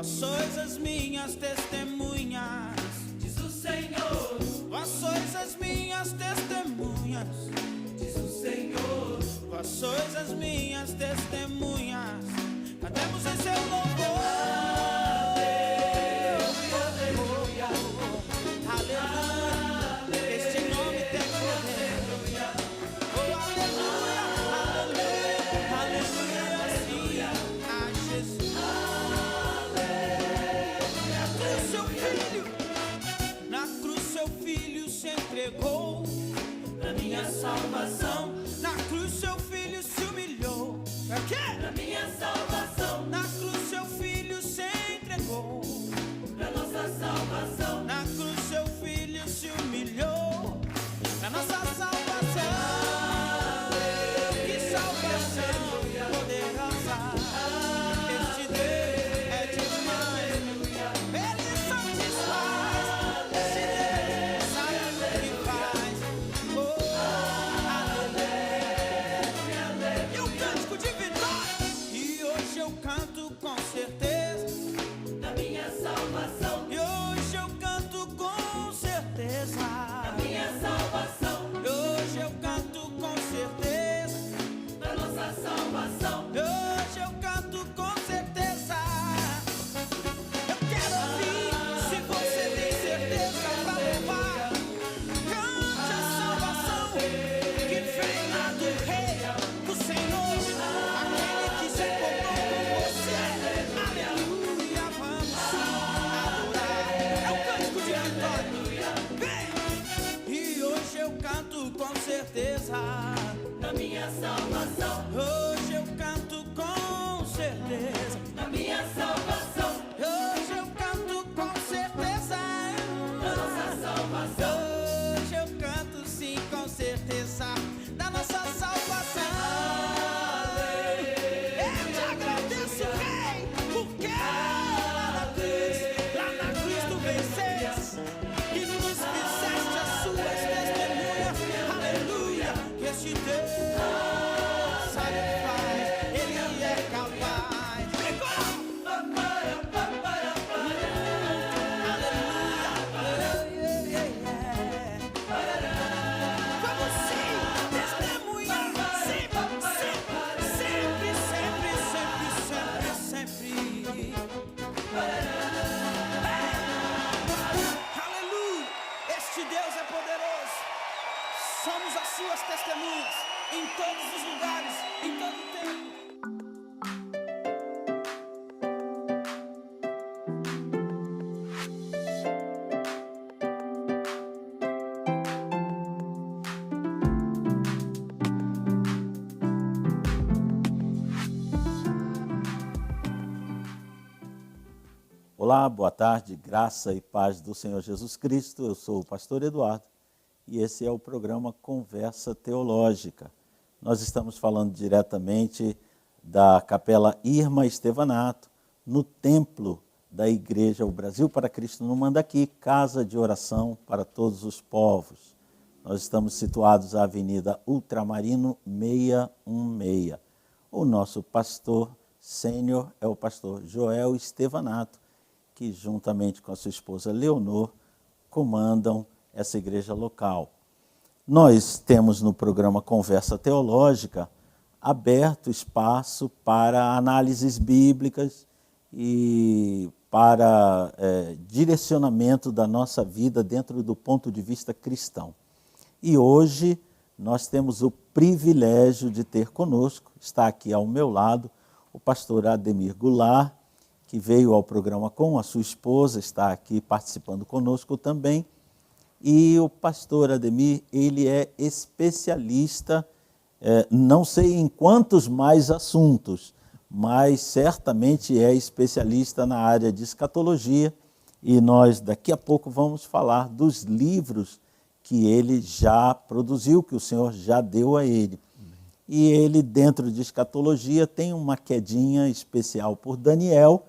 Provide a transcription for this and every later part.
Vós sois as minhas testemunhas, diz o Senhor. vós sois as minhas testemunhas, Diz o Senhor. vós sois as minhas testemunhas. Cantemos em seu louvor. Aleluia, Aleluia, este nome tem poder. Oh, aleluia, aleluia, aleluia, sim, a Jesus. Na cruz seu filho se entregou, pra minha salvação, na cruz seu filho se humilhou. É o quê? pra minha salvação, Na cruz seu filho se entregou, pra nossa salvação, na cruz seu filho se humilhou, na nossa salvação. Que salvação poderosa, este Deus é demais, Ele satisfaz, esse Deus sabe o que faz. Oh, aleluia, e o cântico de vitória, e hoje eu canto com certeza, da minha salvação, e hoje eu canto com certeza, da minha salvação, e hoje eu canto com certeza, da nossa salvação. e hoje eu canto com certeza. Eu quero ouvir se você tem certeza pra louvar. Cante a salvação que vem lá do Rei, do Senhor, aquele que se encontrou com você. Aleluia, vamos adorar. É o cântico de vitória. Vem! E hoje eu canto com certeza. Da minha salvação, Hoje eu canto com certeza. da minha salvação, Hoje eu canto com certeza. da nossa salvação. Hoje eu canto sim com certeza da nossa salvação. Eu te agradeço, Rei, porque lá na cruz tu venceste e nos fizeste as suas testemunhas. Aleluia, que este Deus sabe o que faz, Ele é capaz. Vem com vamos sim, testemunhar, sempre, sempre, sempre, sempre, sempre, sempre. Aleluia, este Deus é poderoso. Somos as suas testemunhas em todos os lugares, em todo tempo. Olá, boa tarde, graça e paz do Senhor Jesus Cristo. Eu sou o pastor Eduardo e esse é o programa Conversa Teológica. Nós estamos falando diretamente da Capela Irma Estevanato, no templo da Igreja O Brasil para Cristo no Mandaqui, casa de oração para todos os povos. Nós estamos situados à Avenida Ultramarino 616. O nosso pastor sênior é o pastor Joel Estevanato, que juntamente com a sua esposa Leonor comandam essa igreja local. Nós temos no programa Conversa Teológica aberto espaço para análises bíblicas e para direcionamento da nossa vida dentro do ponto de vista cristão. E hoje nós temos o privilégio de ter conosco, está aqui ao meu lado, o pastor Ademir Goulart, que veio ao programa com a sua esposa, está aqui participando conosco também. E o pastor Ademir, ele é especialista, não sei em quantos mais assuntos, mas certamente é especialista na área de escatologia, e nós daqui a pouco vamos falar dos livros que ele já produziu, que o Senhor já deu a ele. E ele, dentro de escatologia, tem uma quedinha especial por Daniel,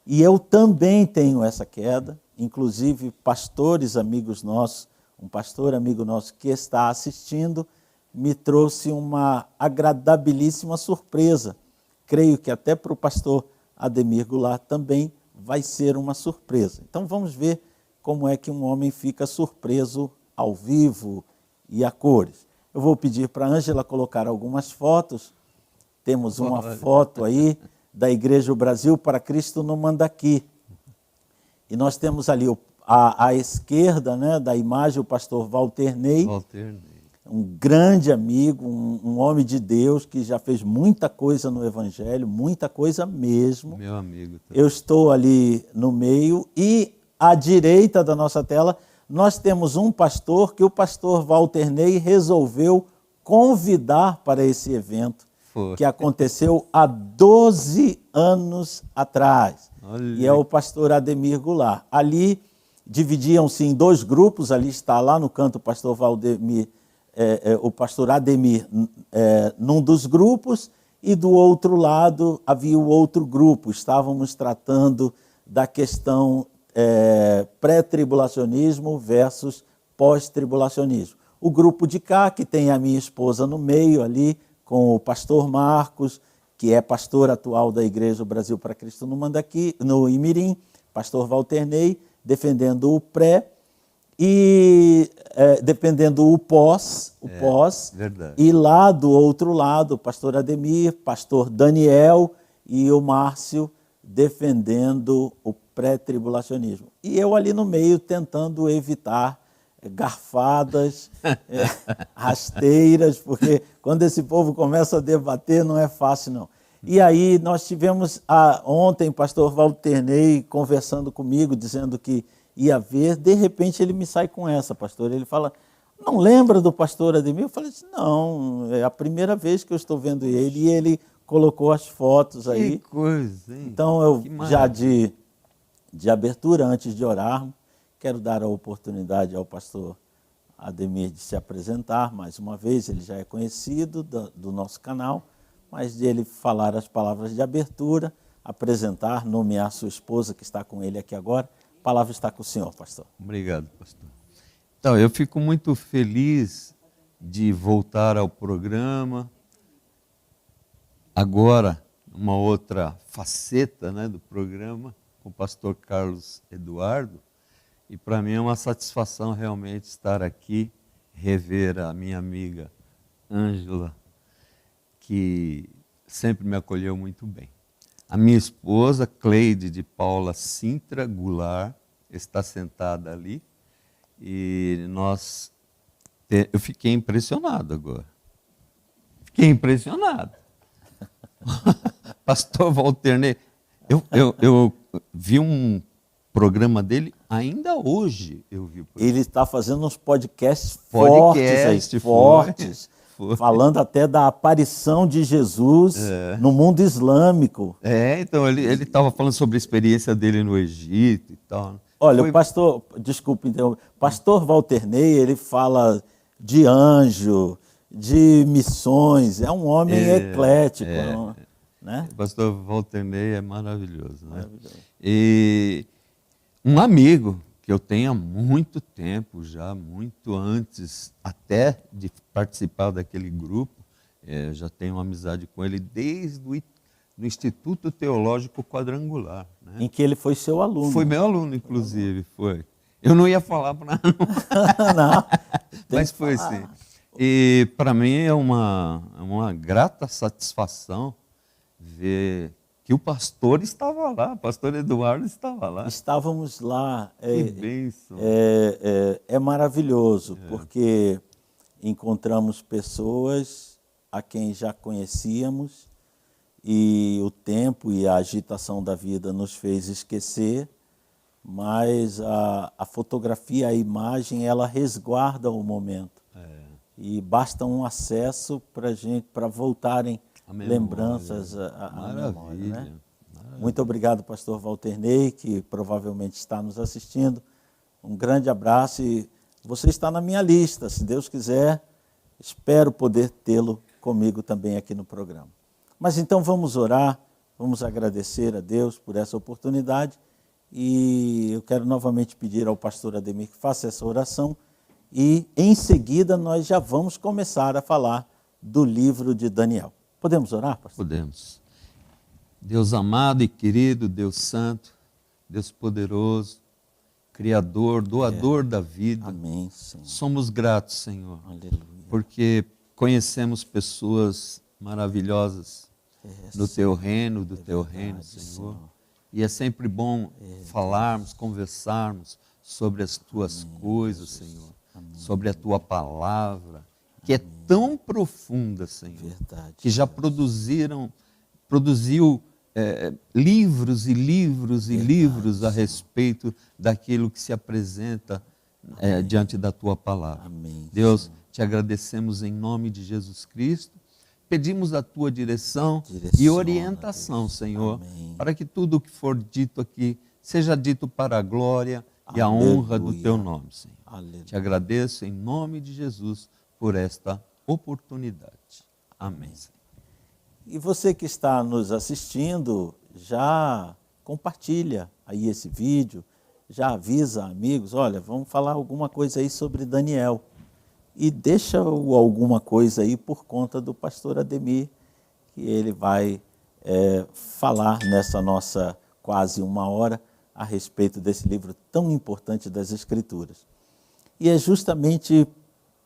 e eu também tenho essa queda, inclusive pastores amigos nossos, um pastor amigo nosso que está assistindo, me trouxe uma agradabilíssima surpresa. Creio que até para o pastor Ademir Goulart também vai ser uma surpresa. Então vamos ver como é que um homem fica surpreso ao vivo e a cores. Eu vou pedir para a Ângela colocar algumas fotos. Temos uma foto aí da Igreja Brasil para Cristo no Mandaqui. E nós temos ali à esquerda, né, da imagem o pastor Walter Ney, um grande amigo, um homem de Deus que já fez muita coisa no Evangelho, muita coisa mesmo. Meu amigo também. Eu estou ali no meio e à direita da nossa tela nós temos um pastor que o pastor Walter Ney resolveu convidar para esse evento, que aconteceu há 12 anos atrás. Olha. E é o pastor Ademir Goulart. Ali dividiam-se em dois grupos, ali está lá no canto o pastor o pastor Ademir num dos grupos, e do outro lado havia o outro grupo. Estávamos tratando da questão pré-tribulacionismo versus pós-tribulacionismo. O grupo de cá, que tem a minha esposa no meio ali, com o pastor Marcos, que é pastor atual da Igreja Brasil para Cristo no Mandaqui, no Imirim, pastor Walter Ney, defendendo o pré e defendendo o pós, verdade. E lá do outro lado, o pastor Ademir, pastor Daniel e o Márcio defendendo o pré-tribulacionismo. E eu ali no meio tentando evitar garfadas, rasteiras, porque quando esse povo começa a debater não é fácil não. E aí nós tivemos ontem pastor Walter Ney conversando comigo, dizendo que ia ver, de repente ele me sai com essa, pastor, ele fala, não lembra do pastor Ademir? Eu falei assim, não, é a primeira vez que eu estou vendo ele, e ele colocou as fotos aí. Que coisa, hein? Então eu já de abertura, antes de orarmos, quero dar a oportunidade ao pastor Ademir de se apresentar mais uma vez. Ele já é conhecido do nosso canal, mas de ele falar as palavras de abertura, apresentar, nomear sua esposa que está com ele aqui agora. A palavra está com o senhor, pastor. Obrigado, pastor. Então, eu fico muito feliz de voltar ao programa. Agora, uma outra faceta, né, do programa, com o pastor Carlos Eduardo. E para mim é uma satisfação realmente estar aqui, rever a minha amiga Ângela, que sempre me acolheu muito bem. A minha esposa, Cleide de Paula Sintra Goulart, está sentada ali, e eu fiquei impressionado agora. Fiquei impressionado. Pastor Walter Ney, eu vi um programa dele ainda hoje. Ele está fazendo uns podcasts fortes, falando até da aparição de Jesus no mundo islâmico. Então ele estava falando sobre a experiência dele no Egito e tal. Olha, o pastor, desculpe interromper, pastor Walter Ney, ele fala de anjo, de missões, é um homem eclético. Né? O pastor Walter Ney é maravilhoso. Né? E um amigo que eu tenho há muito tempo já, muito antes até de participar daquele grupo, já tenho uma amizade com ele desde o Instituto Teológico Quadrangular. Né? Em que ele foi seu aluno. Foi meu aluno, inclusive, foi. Eu não ia falar para não, mas foi sim. E para mim é uma grata satisfação ver que o pastor estava lá, o pastor Eduardo estava lá. Estávamos lá. Que bênção. É maravilhoso, porque encontramos pessoas a quem já conhecíamos e o tempo e a agitação da vida nos fez esquecer, mas a fotografia, a imagem, ela resguarda o momento. E basta um acesso para voltarem lembranças à memória. Né? Muito obrigado, pastor Walter Ney, que provavelmente está nos assistindo. Um grande abraço e você está na minha lista. Se Deus quiser, espero poder tê-lo comigo também aqui no programa. Mas então vamos orar, vamos agradecer a Deus por essa oportunidade e eu quero novamente pedir ao pastor Ademir que faça essa oração e em seguida nós já vamos começar a falar do livro de Daniel. Podemos orar, pastor? Podemos. Deus amado e querido, Deus santo, Deus poderoso, Criador, doador da vida. Amém, Senhor. Somos gratos, Senhor, Aleluia. porque conhecemos pessoas maravilhosas no Teu reino, do Teu reino, Senhor. E é sempre bom falarmos, conversarmos sobre as Tuas coisas, Senhor, sobre a Tua palavra, que é tão profunda, Senhor, Verdade. que já produziu livros e livros e livros a respeito daquilo que se apresenta diante da Tua palavra. Amém. Deus, te agradecemos em nome de Jesus Cristo, pedimos a Tua direção e Direciona, orientação, Deus. Senhor, Amém. para que tudo o que for dito aqui seja dito para a glória e a Aleluia. honra do Teu nome, Senhor. Aleluia. Te agradeço em nome de Jesus por esta oportunidade. Amém. E você que está nos assistindo, já compartilha aí esse vídeo, já avisa amigos, olha, vamos falar alguma coisa aí sobre Daniel. E deixa alguma coisa aí por conta do pastor Ademir, que ele vai falar nessa nossa quase uma hora a respeito desse livro tão importante das Escrituras. E é justamente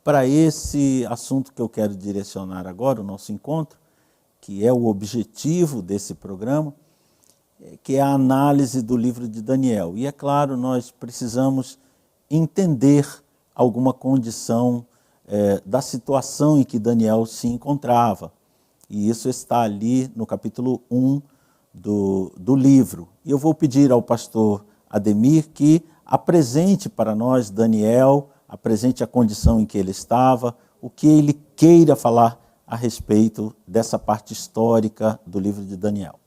para esse assunto que eu quero direcionar agora o nosso encontro, que é o objetivo desse programa, que é a análise do livro de Daniel. E é claro, nós precisamos entender alguma condição da situação em que Daniel se encontrava. E isso está ali no capítulo 1 do livro. E eu vou pedir ao pastor Ademir que apresente para nós Daniel, apresente a condição em que ele estava, o que ele queira falar a respeito dessa parte histórica do livro de Daniel.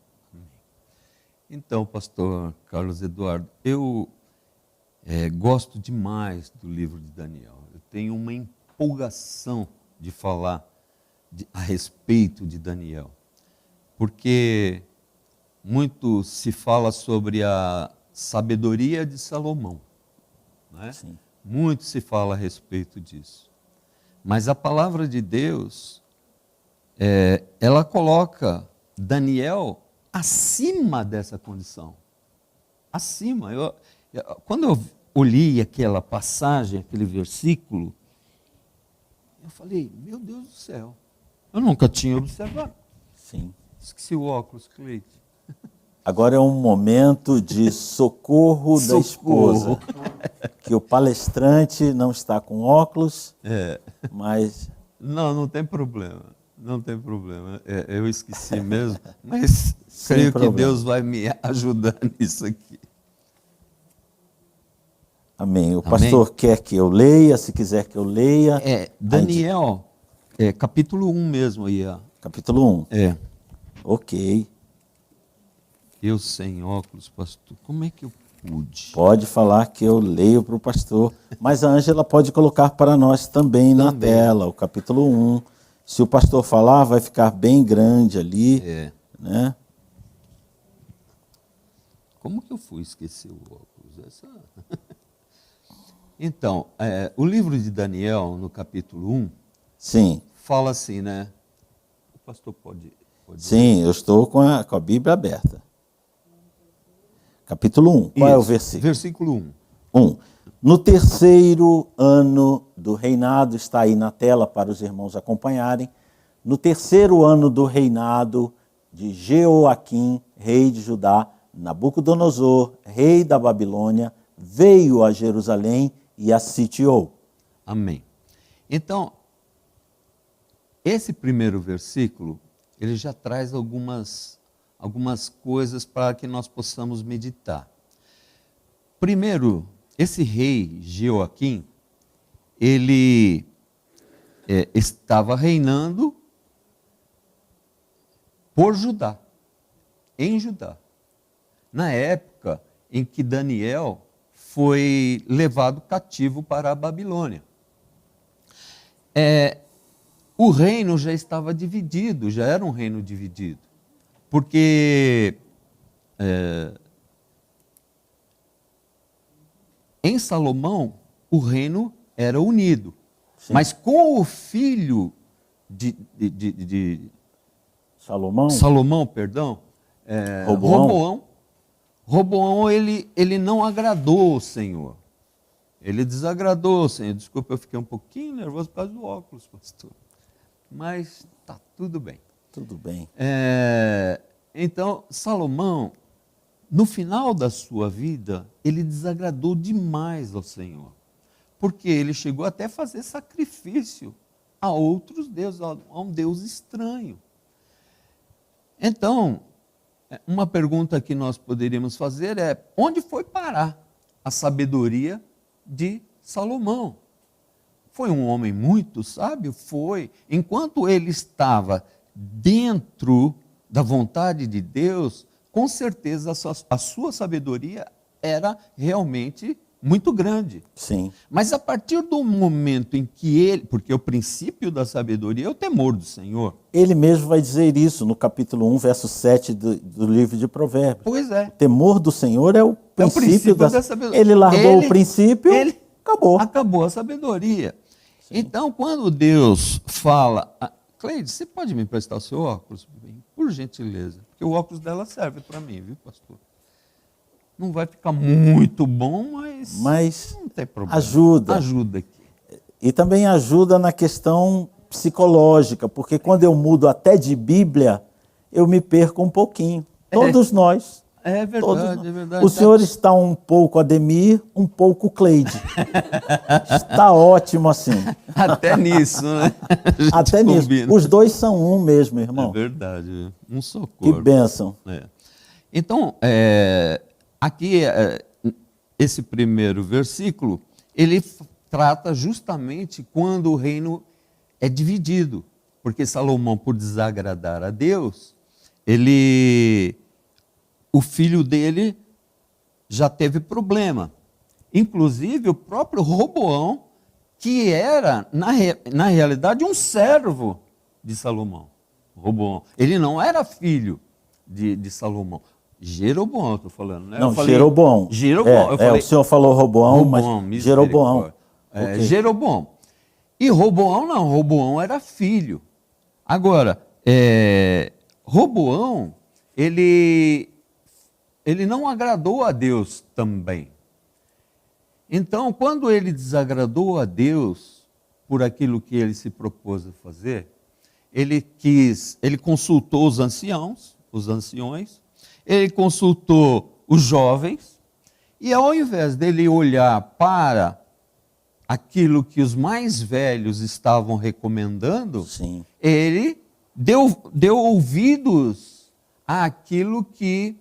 Então, pastor Carlos Eduardo, eu gosto demais do livro de Daniel. Eu tenho uma empolgação de falar a respeito de Daniel, porque muito se fala sobre a sabedoria de Salomão, não é? Sim. Muito se fala a respeito disso. Mas a palavra de Deus, ela coloca Daniel acima dessa condição. Acima. Quando eu olhei aquela passagem, aquele versículo, eu falei, meu Deus do céu, eu nunca tinha observado. Sim. Esqueci o óculos, Cleide. Agora é um momento de socorro da esposa, que o palestrante não está com óculos, mas... Não tem problema, não tem problema. Eu esqueci mesmo, mas Sem creio problema. que Deus vai me ajudar nisso aqui. Amém. O pastor quer que eu leia, se quiser que eu leia. Daniel, capítulo 1 mesmo aí. Ó. Capítulo 1. É. Ok. Eu sem óculos, pastor, como é que eu pude? Pode falar que eu leio para o pastor, mas a Ângela pode colocar para nós também na tela, o capítulo 1. Se o pastor falar, vai ficar bem grande ali, né? Como que eu fui esquecer o óculos? Então, o livro de Daniel, no capítulo 1, Sim. fala assim, né? O pastor pode Sim, eu estou com a Bíblia aberta. Capítulo 1, qual é o versículo? Versículo 1. 1. No terceiro ano do reinado, está aí na tela para os irmãos acompanharem, no terceiro ano do reinado de Jeoaquim, rei de Judá, Nabucodonosor, rei da Babilônia, veio a Jerusalém e a sitiou. Amém. Então, esse primeiro versículo, ele já traz algumas coisas para que nós possamos meditar. Primeiro, esse rei Jeoaquim, ele estava reinando por Judá, em Judá. Na época em que Daniel foi levado cativo para a Babilônia. O reino já estava dividido, já era um reino dividido, porque em Salomão o reino era unido, mas com o filho de Salomão? Salomão, Roboão, Roboão, ele não agradou o Senhor. Ele desagradou o Senhor. Desculpa, eu fiquei um pouquinho nervoso por causa do óculos, pastor. Mas está tudo bem. Tudo bem. Então, Salomão, no final da sua vida, ele desagradou demais ao Senhor. Porque ele chegou até a fazer sacrifício a outros deuses, a um Deus estranho. Então, uma pergunta que nós poderíamos fazer é: onde foi parar a sabedoria de Salomão? Foi um homem muito sábio? Foi. Enquanto ele estava dentro da vontade de Deus, com certeza a sua sabedoria era realmente muito grande. Sim. Mas a partir do momento em que ele, porque o princípio da sabedoria é o temor do Senhor. Ele mesmo vai dizer isso no capítulo 1, verso 7 do livro de Provérbios. Pois é. O temor do Senhor é o princípio da sabedoria. Ele largou o princípio, acabou. Acabou a sabedoria. Sim. Então, quando Deus fala... Cleide, você pode me emprestar o seu óculos? Por gentileza. Porque o óculos dela serve para mim, viu, pastor? Não vai ficar muito bom, mas não tem problema. Ajuda. Ajuda aqui. E também ajuda na questão psicológica, porque quando eu mudo até de Bíblia, eu me perco um pouquinho. Todos nós. É verdade, é verdade. O senhor está um pouco Ademir, um pouco Cleide. Está ótimo assim. Até nisso, né? Até nisso. Os dois são um mesmo, irmão. É verdade. Um socorro. Que bênção. Então, aqui, esse primeiro versículo, ele trata justamente quando o reino é dividido. Porque Salomão, por desagradar a Deus, o filho dele já teve problema. Inclusive, o próprio Roboão, que era, na realidade, um servo de Salomão. Roboão. Ele não era filho de Salomão. Jeroboão, eu estou falando, né? Não, Jeroboão. Jeroboão. O senhor falou Roboão, mas Jeroboão. Okay. Jeroboão. E Roboão não, Roboão era filho. Agora, Roboão, ele não agradou a Deus também. Então, quando ele desagradou a Deus por aquilo que ele se propôs a fazer, ele consultou os anciões, ele consultou os jovens, e ao invés dele olhar para aquilo que os mais velhos estavam recomendando, sim, ele deu ouvidos àquilo que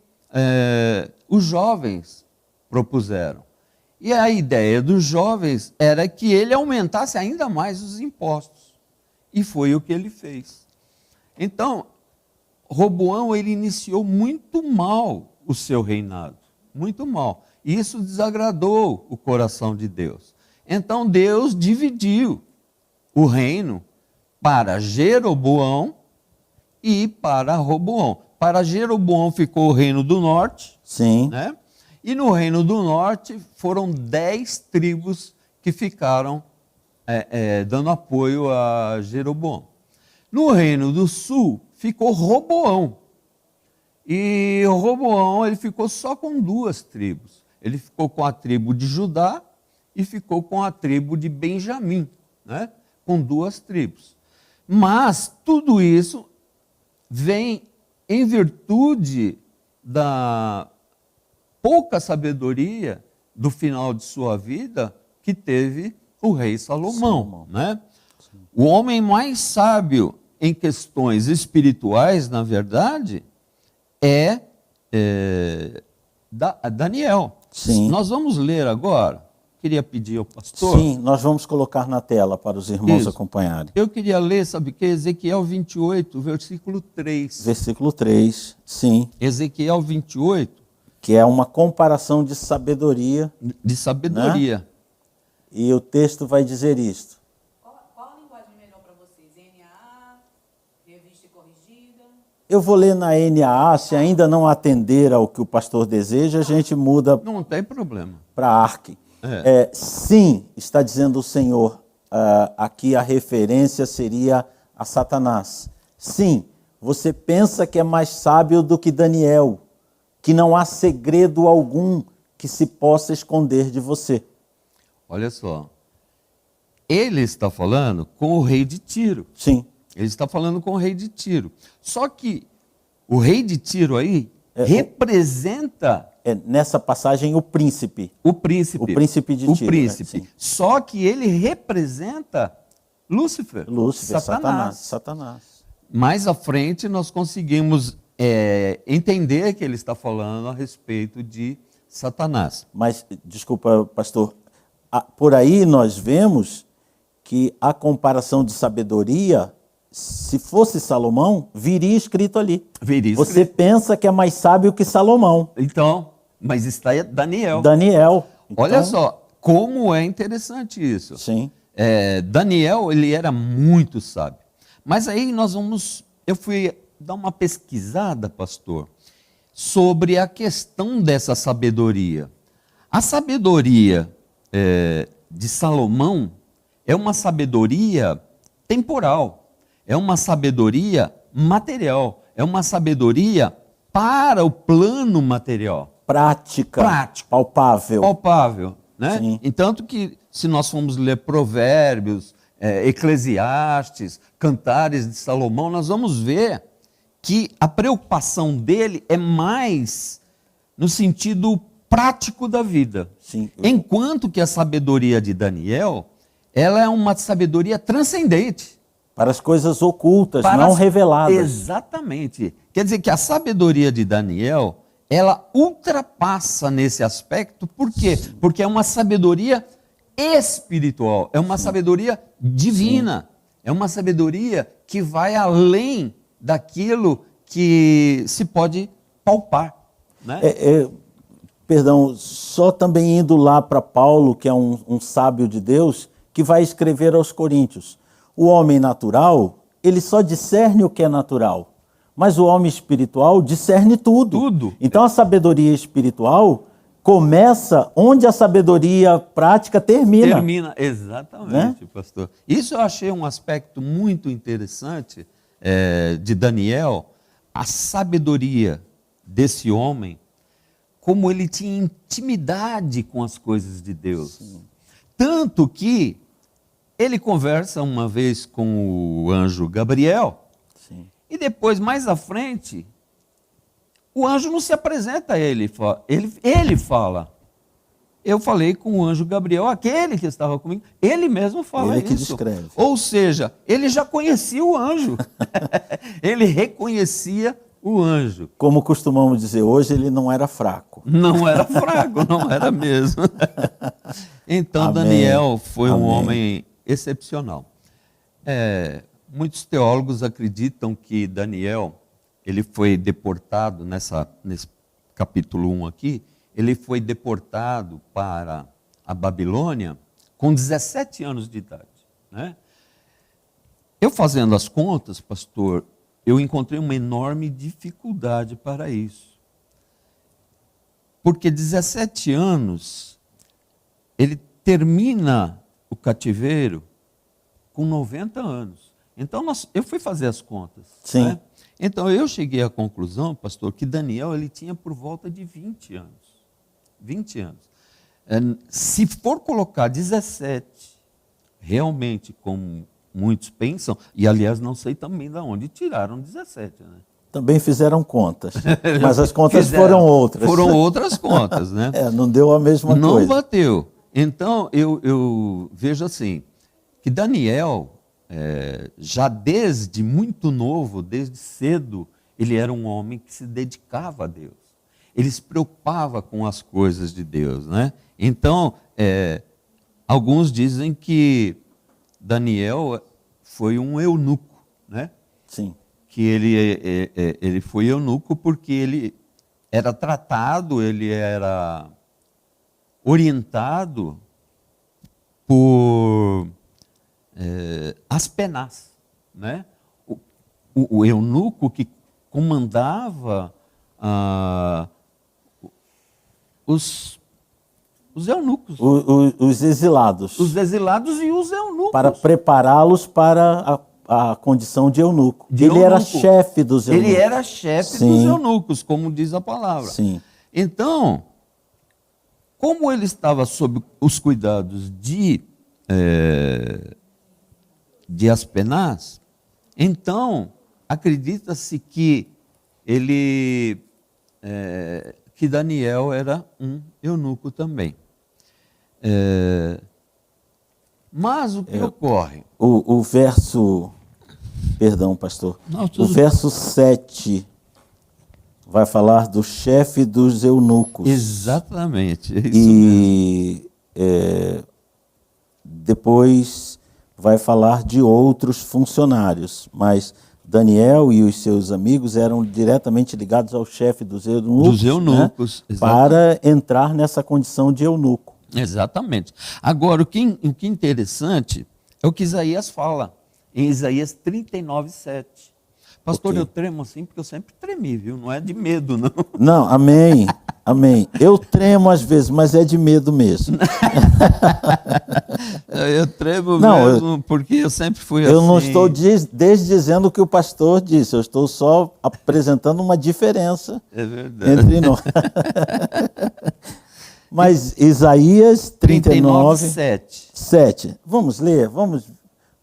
os jovens propuseram. E a ideia dos jovens era que ele aumentasse ainda mais os impostos. E foi o que ele fez. Então, Roboão, ele iniciou muito mal o seu reinado. Muito mal. E isso desagradou o coração de Deus. Então, Deus dividiu o reino para Jeroboão e para Roboão. Para Jeroboão ficou o reino do norte. Sim. Né? E no reino do norte foram 10 tribos que ficaram dando apoio a Jeroboão. No reino do sul ficou Roboão. E Roboão, ele ficou só com 2 tribos. Ele ficou com a tribo de Judá e ficou com a tribo de Benjamim, né? Com 2 tribos. Mas tudo isso vem em virtude da pouca sabedoria do final de sua vida que teve o rei Salomão. Né? O homem mais sábio em questões espirituais, na verdade, é Daniel. Sim. Nós vamos ler agora. Queria pedir ao pastor. Sim, nós vamos colocar na tela para os irmãos acompanharem. Eu queria ler, sabe o que? Ezequiel 28, versículo 3. Versículo 3, sim. Ezequiel 28. Que é uma comparação de sabedoria. De sabedoria. Né? E o texto vai dizer isto. Qual a linguagem melhor para vocês? NAA, revista corrigida? Eu vou ler na NAA, se ainda não atender ao que o pastor deseja, a gente muda. Não tem problema. Para ARC. Sim, está dizendo o Senhor, aqui a referência seria a Satanás. Sim, você pensa que é mais sábio do que Daniel, que não há segredo algum que se possa esconder de você. Olha só. Ele está falando com o rei de Tiro. Sim. Ele está falando com o rei de Tiro. Só que o rei de Tiro aí representa Nessa passagem, o príncipe. o príncipe. O príncipe de O Tiro. príncipe. Né? Sim. Só que ele representa Lúcifer. Lúcifer, Satanás. Satanás. Mais à frente nós conseguimos entender que ele está falando a respeito de Satanás. Mas, desculpa, pastor, por aí nós vemos que a comparação de sabedoria, se fosse Salomão, viria escrito ali. Veria Você escrito. pensa que é mais sábio que Salomão. Então, mas está Daniel. Daniel. Olha Então, só, como é interessante isso. Sim. Daniel, ele era muito sábio. Mas aí eu fui dar uma pesquisada, pastor, sobre a questão dessa sabedoria. A sabedoria de Salomão é uma sabedoria temporal, é uma sabedoria material, é uma sabedoria para o plano material. Prática. Prático. Palpável. Palpável, né? Sim. Entanto que, se nós formos ler Provérbios, Eclesiastes, Cantares de Salomão, nós vamos ver que a preocupação dele é mais no sentido prático da vida. Sim. Enquanto que a sabedoria de Daniel, ela é uma sabedoria transcendente. Para as coisas ocultas, Para não as- reveladas. Exatamente. Quer dizer que a sabedoria de Daniel, ela ultrapassa nesse aspecto, por quê? Porque é uma sabedoria espiritual, é uma sabedoria divina, é uma sabedoria que vai além daquilo que se pode palpar, né? Perdão, só também indo lá para Paulo, que é um sábio de Deus, que vai escrever aos Coríntios. O homem natural, ele só discerne o que é natural, mas o homem espiritual discerne tudo. Tudo. Então a sabedoria espiritual começa onde a sabedoria prática termina. Termina, exatamente, pastor. Isso eu achei um aspecto muito interessante de Daniel, a sabedoria desse homem, como ele tinha intimidade com as coisas de Deus. Sim. Tanto que ele conversa uma vez com o anjo Gabriel, Sim. e depois, mais à frente, o anjo não se apresenta a ele, ele fala. Eu falei com o anjo Gabriel, aquele que estava comigo, ele mesmo fala ele que isso. descreve. Ou seja, ele já conhecia o anjo, ele reconhecia o anjo. Como costumamos dizer hoje, ele não era fraco. Não era fraco, não era mesmo. Então, Amém. Daniel foi um Amém. homem excepcional. Muitos teólogos acreditam que Daniel, ele foi deportado, nesse capítulo 1 aqui, ele foi deportado para a Babilônia com 17 anos de idade, né? Eu fazendo as contas, pastor, eu encontrei uma enorme dificuldade para isso. Porque 17 anos, ele termina o cativeiro com 90 anos. Então, eu fui fazer as contas. Sim. Né? Então, eu cheguei à conclusão, pastor, que Daniel ele tinha por volta de 20 anos. 20 anos. Se for colocar 17, realmente, como muitos pensam, e aliás, não sei também de onde tiraram 17, né? Também fizeram contas, mas as contas Fizeram. foram outras. Foram outras contas, né? Não deu a mesma Não coisa. bateu. Então, eu vejo assim, que Daniel, já desde muito novo, desde cedo, ele era um homem que se dedicava a Deus. Ele se preocupava com as coisas de Deus, né? Então, alguns dizem que Daniel foi um eunuco, né? Sim. Que ele foi eunuco porque ele era tratado, ele era orientado por Aspenaz, né? O eunuco que comandava os eunucos, Os exilados. os exilados e os eunucos. Para prepará-los para a condição de eunuco. De ele era eunuco. chefe dos eunucos. Ele era chefe Sim. dos eunucos, como diz a palavra. Sim. Então, como ele estava sob os cuidados de Aspenaz, então acredita-se que que Daniel era um eunuco também. Mas o que ocorre? O verso, perdão, pastor, Não, o tudo verso 7 vai falar do chefe dos eunucos. Exatamente. É isso mesmo. E depois vai falar de outros funcionários, mas Daniel e os seus amigos eram diretamente ligados ao chefe dos eunucos, Dos eunucos, né, exatamente. para entrar nessa condição de eunuco. Exatamente. Agora, o que é interessante é o que Isaías fala, em Isaías 39:7. Pastor, Ok. eu tremo assim porque eu sempre tremi, viu? Não é de medo, não. Não, amém, amém. Eu tremo às vezes, mas é de medo mesmo. Eu tremo Não, mesmo porque eu sempre fui assim. Eu não estou desdizendo o que o pastor disse, eu estou só apresentando uma diferença É verdade. entre nós. Mas Isaías 39, 39:7. 7. Vamos ler, vamos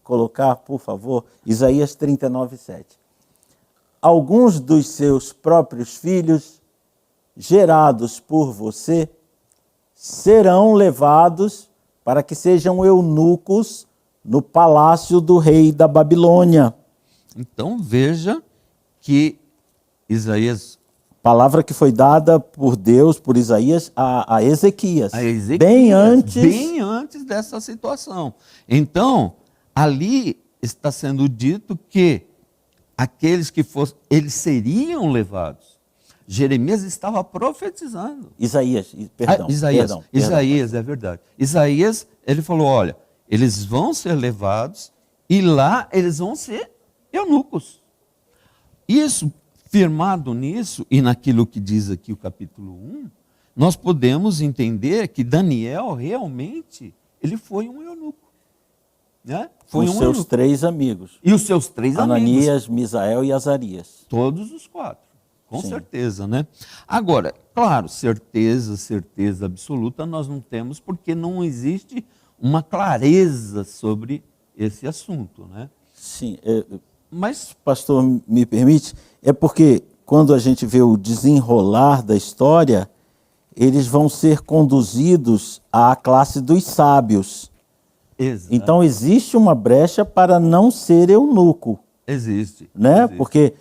colocar, por favor, Isaías 39, 7. Alguns dos seus próprios filhos, gerados por você, serão levados para que sejam eunucos no palácio do rei da Babilônia. Então veja que Isaías, Palavra que foi dada por Deus, por Isaías, a Ezequias. a Ezequias, bem antes dessa situação. Então, ali está sendo dito que aqueles que fossem, eles seriam levados. Jeremias estava profetizando. Isaías, perdão. Isaías, é verdade. Isaías, ele falou, olha, eles vão ser levados e lá eles vão ser eunucos. Isso, firmado nisso e naquilo que diz aqui o capítulo 1, nós podemos entender que Daniel realmente, ele foi um eunuco. Né? Foi Os um seus eunuco. 3 amigos. E os seus 3 amigos. Ananias, Misael e Azarias. Todos os 4, com Sim. certeza, né? Agora, claro, certeza absoluta nós não temos, porque não existe uma clareza sobre esse assunto, né? Sim, Mas, pastor, me permite? É porque quando a gente vê o desenrolar da história, eles vão ser conduzidos à classe dos sábios. exato, Então existe uma brecha para não ser eunuco, existe. né? existe. Porque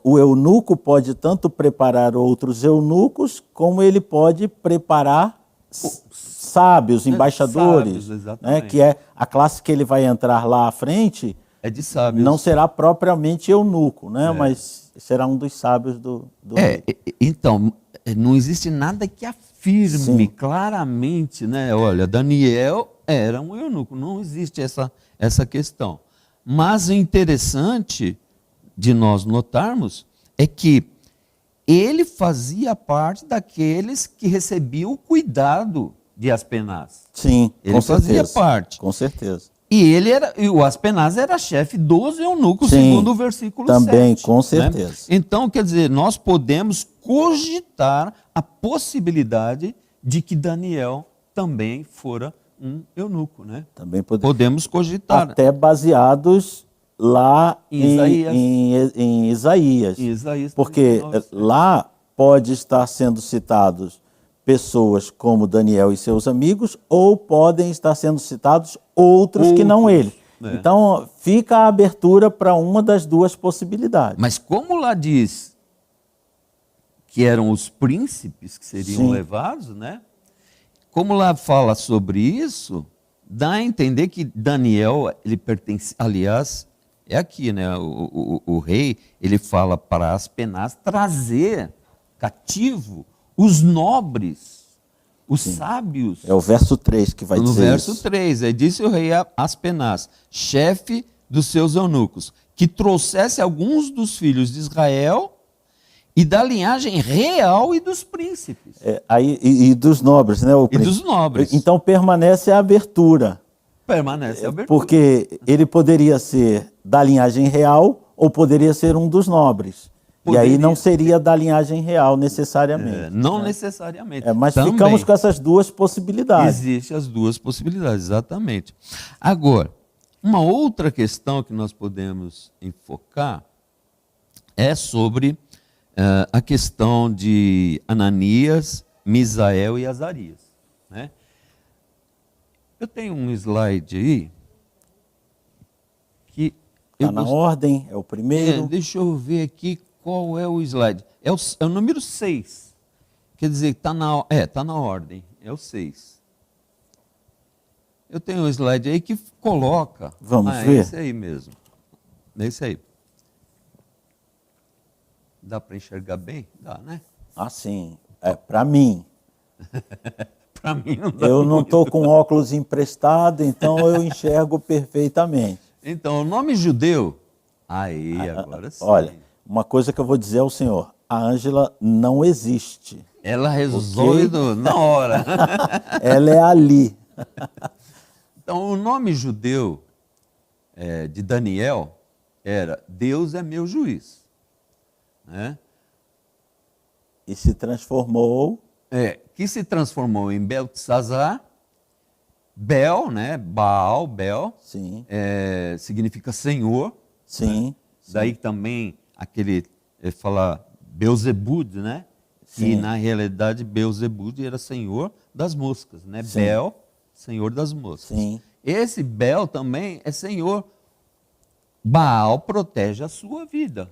o eunuco pode tanto preparar outros eunucos, como ele pode preparar sábios, embaixadores, sábios, exatamente. né? Que é a classe que ele vai entrar lá à frente, É de sábios. não será propriamente eunuco, né? Mas será um dos sábios do rei. Então, não existe nada que afirme Sim. claramente, né? Olha, Daniel era um eunuco, não existe essa questão. Mas o interessante de nós notarmos é que ele fazia parte daqueles que recebiam o cuidado de Aspenaz. Sim, Ele com fazia certeza. parte. Com certeza. E o Aspenaz era chefe dos eunucos, Sim, segundo o versículo também, 7. com né? certeza. Então, quer dizer, nós podemos cogitar a possibilidade de que Daniel também fora um eunuco, né? Também Podemos cogitar. até baseados lá Em Isaías. em Isaías. Em Isaías Porque 39:7. lá pode estar sendo citados pessoas como Daniel e seus amigos, ou podem estar sendo citados outros que não ele. é. Então fica a abertura para uma das duas possibilidades. Mas como lá diz que eram os príncipes que seriam Sim. levados, né? Como lá fala sobre isso, dá a entender que Daniel, ele pertence, aliás, é aqui, né? O rei, ele fala para Aspenaz trazer cativo os nobres, os sábios. É o verso 3 que vai No dizer verso isso. 3, aí disse o rei a Aspenaz, chefe dos seus eunucos, que trouxesse alguns dos filhos de Israel e da linhagem real e dos príncipes. Aí, e dos nobres, né? E dos nobres. Então permanece a abertura. Permanece a abertura. Porque ele poderia ser da linhagem real ou poderia ser um dos nobres. E aí não seria da linhagem real necessariamente. Não necessariamente. Mas também ficamos com essas duas possibilidades. existem as duas possibilidades, exatamente. Agora, uma outra questão que nós podemos enfocar é sobre a questão de Ananias, Misael e Azarias, né? Eu tenho um slide aí que Está na ordem, é o primeiro. deixa eu ver aqui qual é o slide. É o número 6. Quer dizer, está na ordem, é o 6. Eu tenho um slide aí que coloca. Vamos ver? É esse aí mesmo. É esse aí. Dá para enxergar bem? Dá, né? Sim. Para mim. Para mim não dá. Eu não estou com óculos emprestado, então eu enxergo perfeitamente. Então, o nome judeu. Agora sim. Olha, uma coisa que eu vou dizer ao senhor: a Ângela não existe. Ela resolve na hora. Ela é ali. Então, o nome judeu de Daniel era Deus é meu juiz. Né? E se transformou. Que se transformou em Beltesazar. Bel, né? Baal, Bel, Sim. Significa Senhor. Sim. Né? Daí também aquele, fala Beelzebub, né? Sim. Que na realidade Beelzebub era senhor das moscas, né? Sim. Bel, senhor das moscas. Sim. Esse Bel também é senhor. Baal protege a sua vida.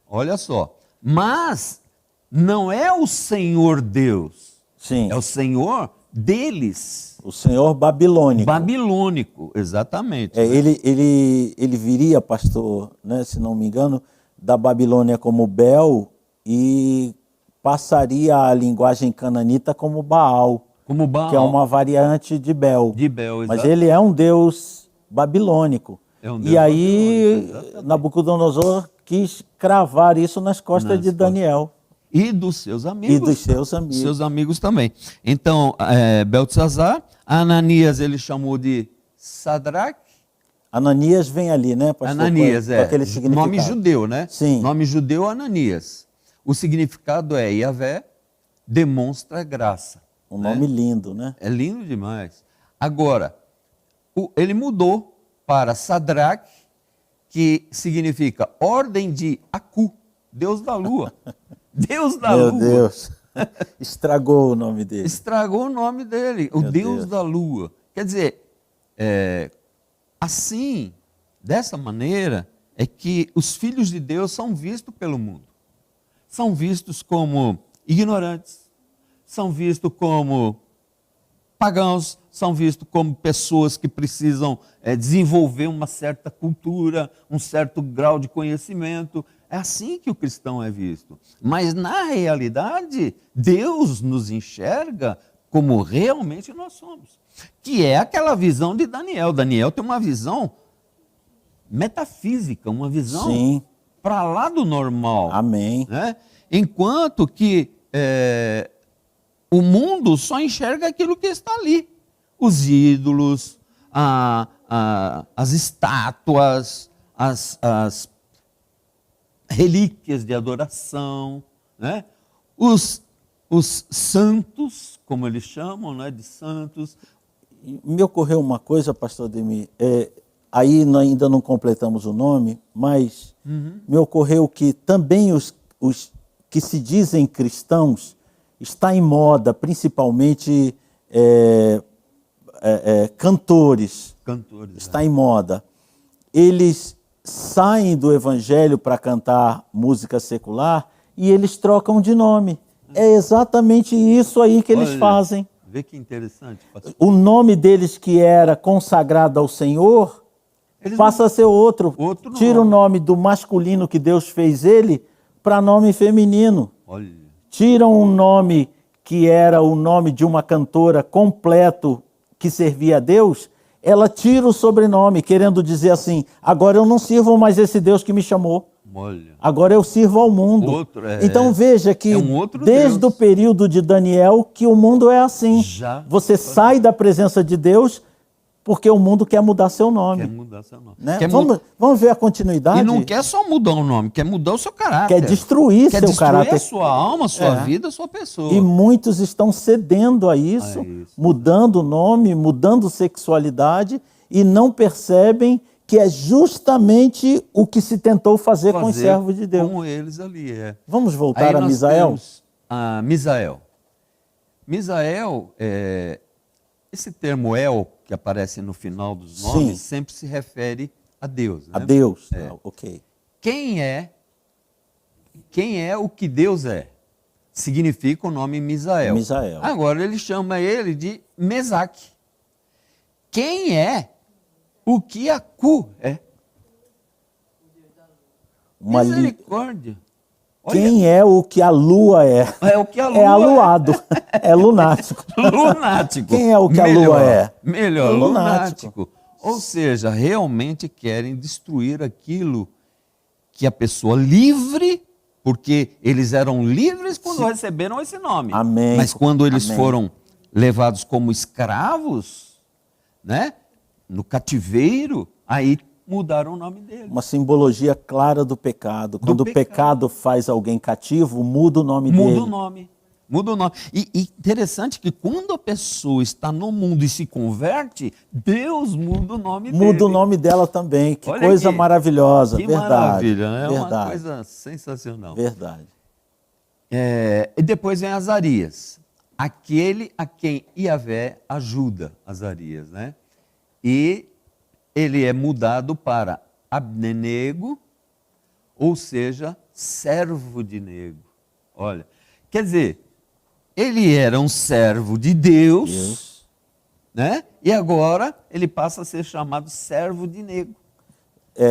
Olha só. Mas não é o Senhor Deus. Sim. É o Senhor deles. O senhor babilônico. Babilônico, exatamente. Ele viria, pastor, né, se não me engano, da Babilônia como Bel e passaria a linguagem cananita como Baal. Como Baal. Que é uma variante de Bel. De Bel, mas ele é um deus babilônico. E aí Nabucodonosor quis cravar isso nas costas de Daniel. E dos seus amigos. E dos seus amigos. Seus amigos também. Então, Beltesazar, Ananias ele chamou de Sadraque. Ananias vem ali, né, pastor? Ananias, com aquele significado. Nome judeu, né? Sim. Nome judeu, Ananias. O significado é Yahvé demonstra graça. Um nome lindo, né? É lindo demais. Agora, ele mudou para Sadraque, que significa ordem de Aku, Deus da lua. Deus da lua. Meu Deus. Estragou o nome dele. Estragou o nome dele, o Deus da lua. Quer dizer, assim, dessa maneira, é que os filhos de Deus são vistos pelo mundo. São vistos como ignorantes, são vistos como pagãos, são vistos como pessoas que precisam desenvolver uma certa cultura, um certo grau de conhecimento. É assim que o cristão é visto. Mas, na realidade, Deus nos enxerga como realmente nós somos. Que é aquela visão de Daniel. Daniel tem uma visão metafísica, uma visão para lá do normal. Amém. Né? Enquanto que o mundo só enxerga aquilo que está ali. Os ídolos, as estátuas, as relíquias de adoração, né? Os santos, como eles chamam, né, de santos. Me ocorreu uma coisa, pastor Ademir, aí nós ainda não completamos o nome, mas me ocorreu que também os que se dizem cristãos está em moda, principalmente cantores. Está em moda. Eles saem do evangelho para cantar música secular e eles trocam de nome. É exatamente isso aí que eles fazem. Vê que interessante. Pastor. O nome deles que era consagrado ao Senhor passa a ser outro. Tira o nome do masculino que Deus fez ele para nome feminino. Olha. Tiram um nome que era o nome de uma cantora completo que servia a Deus, ela tira o sobrenome, querendo dizer assim, agora eu não sirvo mais esse Deus que me chamou. Olha. Agora eu sirvo ao mundo. Então veja que desde o período de Daniel que o mundo é assim. Você sai da presença de Deus porque o mundo quer mudar seu nome. Quer mudar seu nome. Né? Quer Vamos ver a continuidade? E não quer só mudar o nome, quer mudar o seu caráter. Quer destruir Quer seu destruir caráter. a sua alma, a sua vida, a sua pessoa. E muitos estão cedendo a isso, mudando o nome, mudando sexualidade, e não percebem que é justamente o que se tentou fazer com os servos de Deus. Com eles ali, Vamos Aí voltar a nós Misael? temos a Misael. Misael, esse termo El, que aparece no final dos nomes, sempre se refere a Deus. Né? A Deus, ok. Quem é o que Deus é? Significa o nome Misael. Misael. Agora ele chama ele de Mesaque. Quem é o que Aku é? Misericórdia. Quem é o que a lua é? É o que a lua é aluado, é lunático. Lunático. Quem é o que a lua é? Melhor, É lunático. Ou seja, realmente querem destruir aquilo que a pessoa livre, porque eles eram livres quando receberam esse nome. Amém. Mas quando eles Amém. foram levados como escravos, né, no cativeiro, aí mudaram o nome dele. Uma simbologia clara do pecado. Quando o pecado faz alguém cativo, muda o nome dele. Muda o nome. Muda o nome. E interessante que quando a pessoa está no mundo e se converte, Deus muda o nome dele. Muda o nome dela também. Que Olha coisa aqui. maravilhosa. Que verdade. maravilha, né? É Verdade. uma coisa sensacional. Verdade. E depois vem Azarias, aquele a quem Iavé ajuda, Azarias, né? E ele é mudado para Abdenego, ou seja, servo de nego. Olha, quer dizer, ele era um servo de Deus, né? E agora ele passa a ser chamado servo de nego.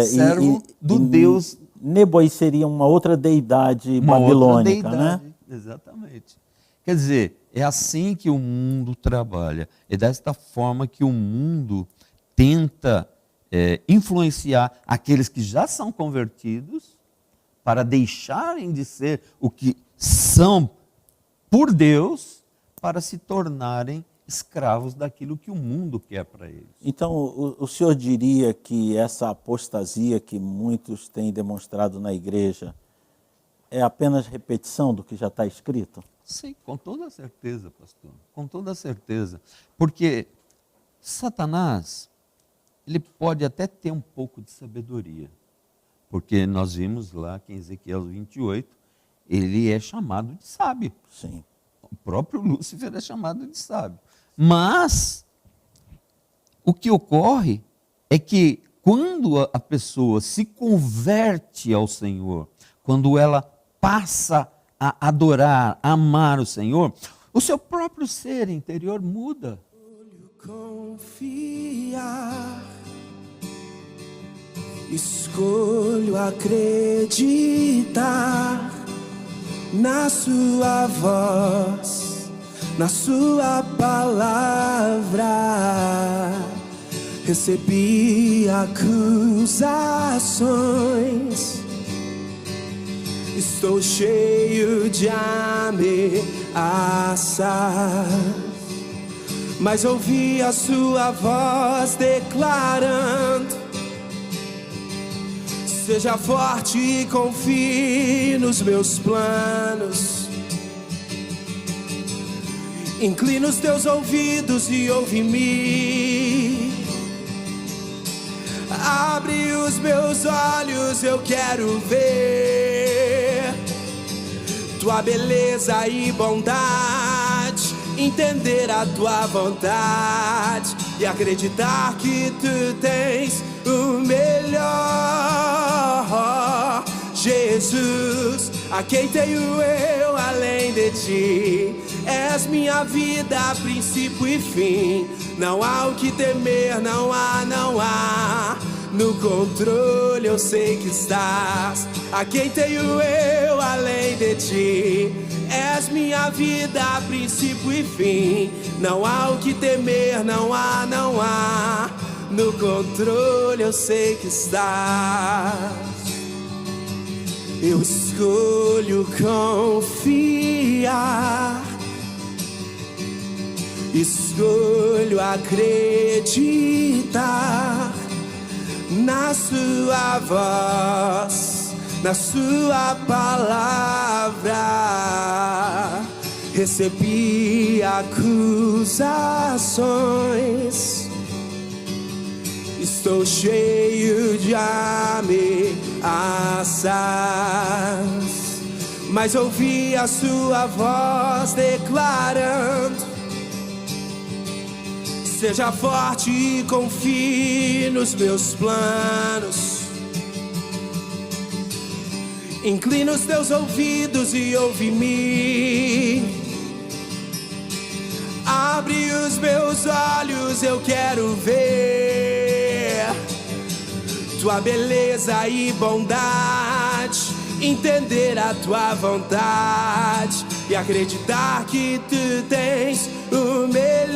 Servo do Deus. Nebo aí seria uma outra deidade babilônica, né? Exatamente. Quer dizer, é assim que o mundo trabalha. É desta forma que o mundo tenta influenciar aqueles que já são convertidos para deixarem de ser o que são por Deus, para se tornarem escravos daquilo que o mundo quer para eles. Então, o senhor diria que essa apostasia que muitos têm demonstrado na igreja é apenas repetição do que já está escrito? Sim, com toda certeza, pastor. Com toda certeza. Porque Satanás, ele pode até ter um pouco de sabedoria. Porque nós vimos lá que em Ezequiel 28, ele é chamado de sábio. Sim. O próprio Lúcifer é chamado de sábio. Mas o que ocorre é que quando a pessoa se converte ao Senhor, quando ela passa a adorar, a amar o Senhor, o seu próprio ser interior muda. Confiar, escolho acreditar na sua voz, na sua palavra. Recebi acusações, estou cheio de ameaças, mas ouvi a sua voz declarando: seja forte e confie nos meus planos. Inclina os teus ouvidos e ouve-me. Abre os meus olhos, eu quero ver tua beleza e bondade, entender a tua vontade e acreditar que tu tens o melhor. Jesus, a quem tenho eu além de ti? És minha vida, princípio e fim. Não há o que temer, não há. No controle eu sei que estás. A quem tenho eu além de ti? És minha vida, princípio e fim. Não há o que temer, não há. No controle eu sei que estás. Eu escolho confiar, Escolho acreditar na sua voz, na sua palavra. Recebi acusações, estou cheio de ameaças, mas ouvi a sua voz declarando: seja forte e confie nos meus planos. Inclina os teus ouvidos e ouve-me. Abre os meus olhos, eu quero ver tua beleza e bondade, entender a tua vontade e acreditar que tu tens o melhor.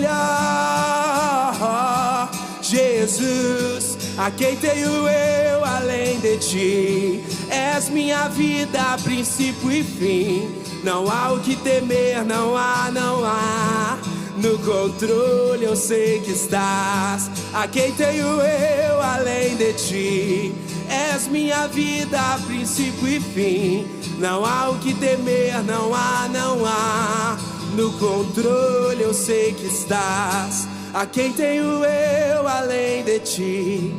Jesus, a quem tenho eu além de ti? És minha vida, princípio e fim. Não há o que temer, não há. No controle eu sei que estás. A quem tenho eu além de ti? És minha vida, princípio e fim. Não há o que temer, não há. No controle eu sei que estás. A quem tenho eu além de ti?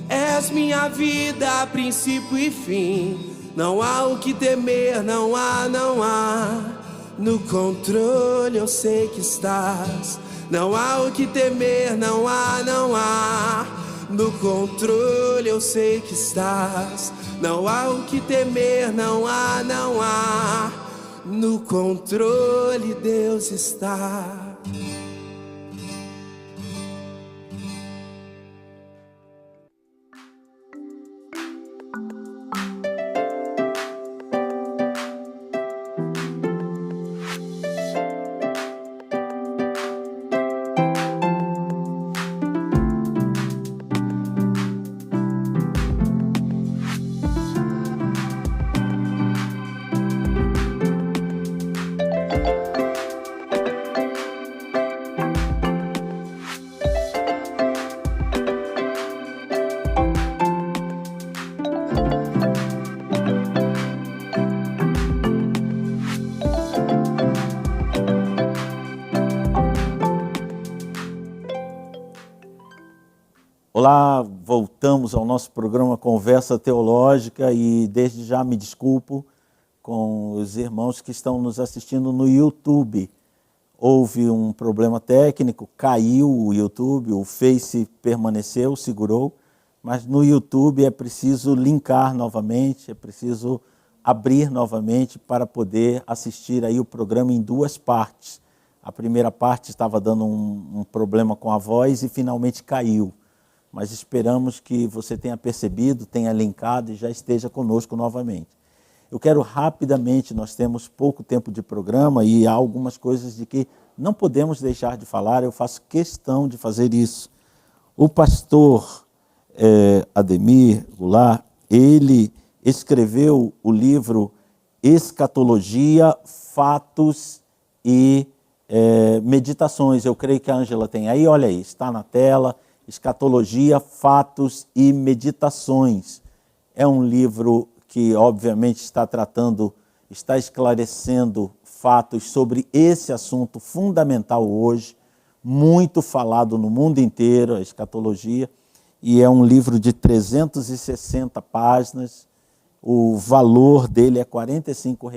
És minha vida, princípio e fim. Não há o que temer, não há. No controle eu sei que estás. Não há o que temer, não há. No controle eu sei que estás. Não há o que temer, não há. No controle Deus está. Olá, voltamos ao nosso programa Conversa Teológica e desde já me desculpo com os irmãos que estão nos assistindo no YouTube. Houve um problema técnico, caiu o YouTube, o Face permaneceu, segurou, mas no YouTube é preciso linkar novamente, é preciso abrir novamente para poder assistir aí o programa em duas partes. A primeira parte estava dando um problema com a voz e finalmente caiu. Mas esperamos que você tenha percebido, tenha linkado e já esteja conosco novamente. Eu quero rapidamente, nós temos pouco tempo de programa e há algumas coisas de que não podemos deixar de falar, eu faço questão de fazer isso. O pastor Ademir Goulart, ele escreveu o livro Escatologia, Fatos e Meditações. Eu creio que a Ângela tem aí, olha aí, está na tela. Escatologia, Fatos e Meditações. É um livro que, obviamente, está esclarecendo fatos sobre esse assunto fundamental hoje, muito falado no mundo inteiro, a escatologia, e é um livro de 360 páginas, o valor dele é R$ 45,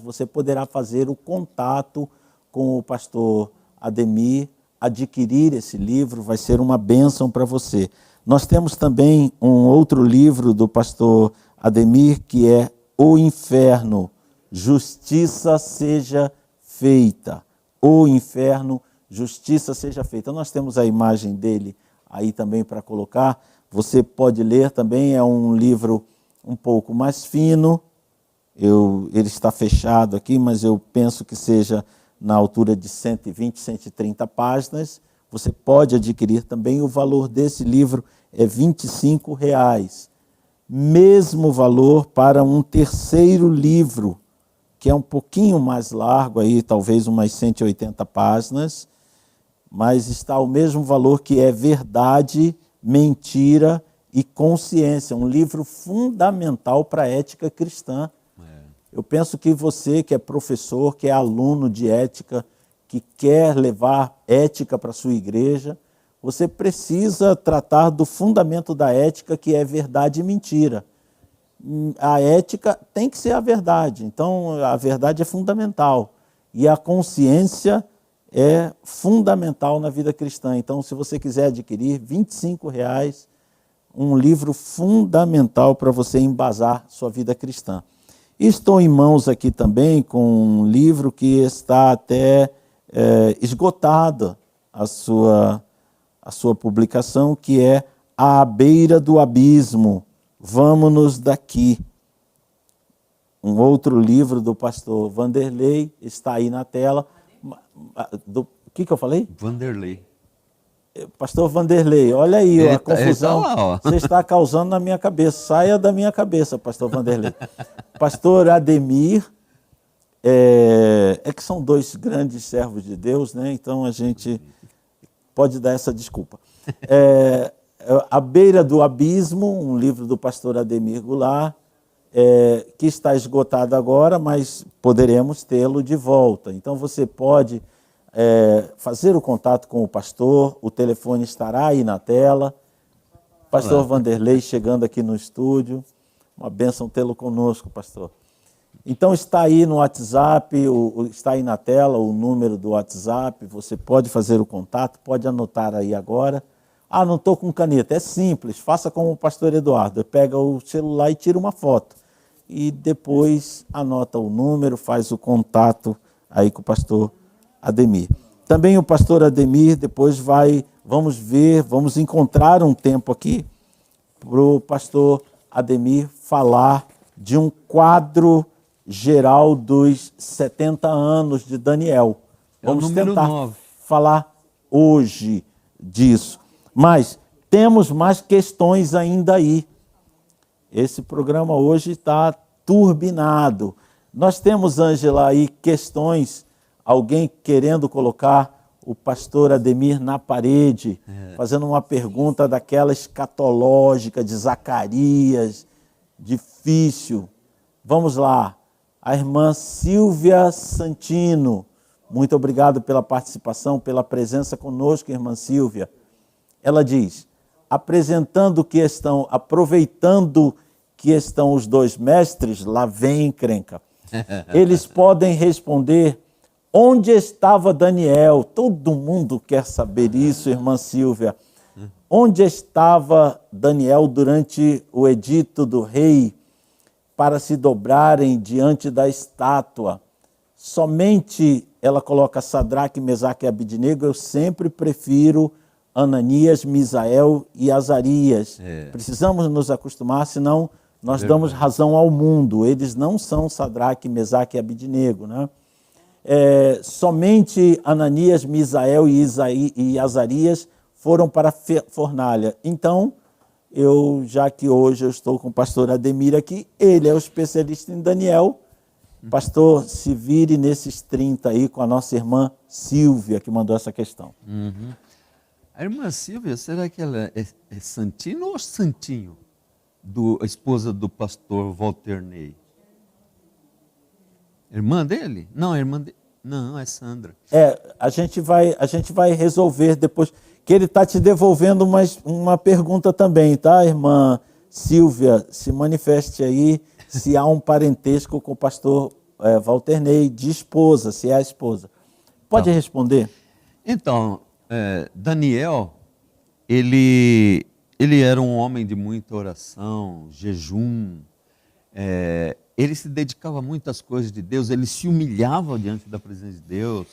você poderá fazer o contato com o pastor Ademir, adquirir esse livro, vai ser uma bênção para você. Nós temos também um outro livro do pastor Ademir, que é O Inferno, Justiça Seja Feita. O Inferno, Justiça Seja Feita. Nós temos a imagem dele aí também para colocar. Você pode ler também, é um livro um pouco mais fino. Ele está fechado aqui, mas eu penso que seja na altura de 120, 130 páginas. Você pode adquirir também. O valor desse livro é R$ 25. Mesmo valor para um terceiro livro, que é um pouquinho mais largo, aí, talvez umas 180 páginas, mas está o mesmo valor que é Verdade, Mentira e Consciência, um livro fundamental para a ética cristã. Eu penso que você que é professor, que é aluno de ética, que quer levar ética para a sua igreja, você precisa tratar do fundamento da ética, que é verdade e mentira. A ética tem que ser a verdade, então a verdade é fundamental. E a consciência é fundamental na vida cristã. Então, se você quiser adquirir, R$ 25,00, um livro fundamental para você embasar sua vida cristã. Estou em mãos aqui também com um livro que está até esgotada a sua publicação, que é À Beira do Abismo, Vamos-nos Daqui. Um outro livro do pastor Vanderlei está aí na tela. O que eu falei? Vanderlei. Pastor Vanderlei, olha aí Ele a confusão tá lá, ó. você está causando na minha cabeça. Saia da minha cabeça, pastor Vanderlei. Pastor Ademir, que são dois grandes servos de Deus, né? Então a gente pode dar essa desculpa. À Beira do Abismo, um livro do pastor Ademir Goulart, que está esgotado agora, mas poderemos tê-lo de volta. Então você pode fazer o contato com o pastor, o telefone estará aí na tela. Pastor Vanderlei chegando aqui no estúdio, uma bênção tê-lo conosco, pastor. Então está aí no WhatsApp, está aí na tela o número do WhatsApp, você pode fazer o contato, pode anotar aí agora. Ah, não estou com caneta, é simples, faça como o pastor Eduardo, pega o celular e tira uma foto. E depois anota o número, faz o contato aí com o pastor Ademir. Também o pastor Ademir, depois vamos encontrar um tempo aqui para o pastor Ademir falar de um quadro geral dos 70 anos de Daniel. Vamos tentar 9. falar hoje disso. Mas temos mais questões ainda aí. Esse programa hoje está turbinado. Nós temos, Ângela, aí questões, alguém querendo colocar o pastor Ademir na parede, fazendo uma pergunta daquela escatológica de Zacarias, difícil. Vamos lá. A irmã Silvia Santino, muito obrigado pela participação, pela presença conosco, irmã Silvia. Ela diz, aproveitando que estão os dois mestres, lá vem encrenca. Eles podem responder, onde estava Daniel? Todo mundo quer saber isso, irmã Silvia. Onde estava Daniel durante o edito do rei para se dobrarem diante da estátua? Somente, ela coloca Sadraque, Mesaque e Abidnego, eu sempre prefiro Ananias, Misael e Azarias. Precisamos nos acostumar, senão nós damos razão ao mundo. Eles não são Sadraque, Mesaque e Abidnego, né? Somente Ananias, Misael e Azarias foram para a fornalha. Então, já que hoje eu estou com o pastor Ademir aqui, ele é o especialista em Daniel. Pastor, se vire nesses 30 aí com a nossa irmã Silvia, que mandou essa questão. A irmã Silvia, será que ela é Santino ou Santinho? A esposa do pastor Walter Ney. Irmã dele? Não, não, é Sandra. A gente vai resolver depois, que ele está te devolvendo uma pergunta também, tá, irmã Silvia? Se manifeste aí se há um parentesco com o pastor Walter Ney, de esposa, se é a esposa. Pode responder? Então, Daniel, ele era um homem de muita oração, jejum, ele se dedicava a muitas coisas de Deus, ele se humilhava diante da presença de Deus,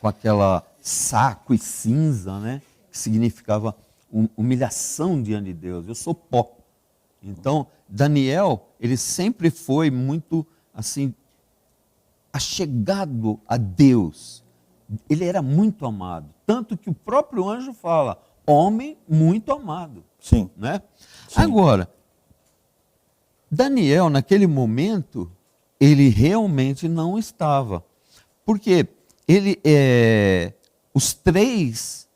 com aquela saco e cinza, né? Que significava humilhação diante de Deus. Eu sou pó. Então, Daniel, ele sempre foi muito, assim, achegado a Deus. Ele era muito amado. Tanto que o próprio anjo fala, homem muito amado. Sim. Né? Sim. Agora, Daniel, naquele momento, ele realmente não estava. Porque os três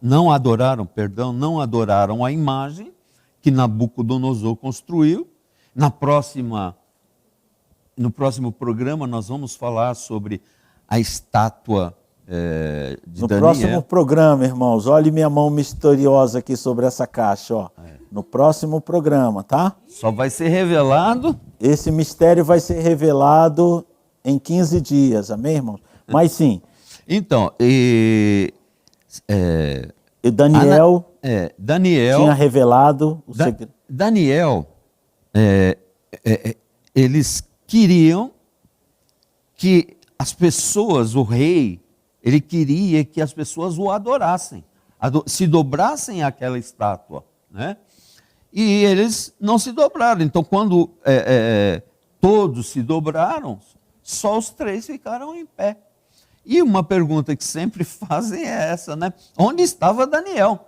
não adoraram a imagem que Nabucodonosor construiu. No próximo programa nós vamos falar sobre a estátua de No Daniel. próximo programa, irmãos, olhe minha mão misteriosa aqui sobre essa caixa, ó. No próximo programa, tá? Só vai ser revelado. Esse mistério vai ser revelado em 15 dias, amém, irmãos? Mas sim, Então, e Daniel Daniel, tinha revelado o segredo. Daniel, eles queriam que as pessoas, o rei, ele queria que as pessoas o adorassem, se dobrassem àquela estátua, né? E eles não se dobraram. Então, quando todos se dobraram, só os três ficaram em pé. E uma pergunta que sempre fazem é essa, né? Onde estava Daniel?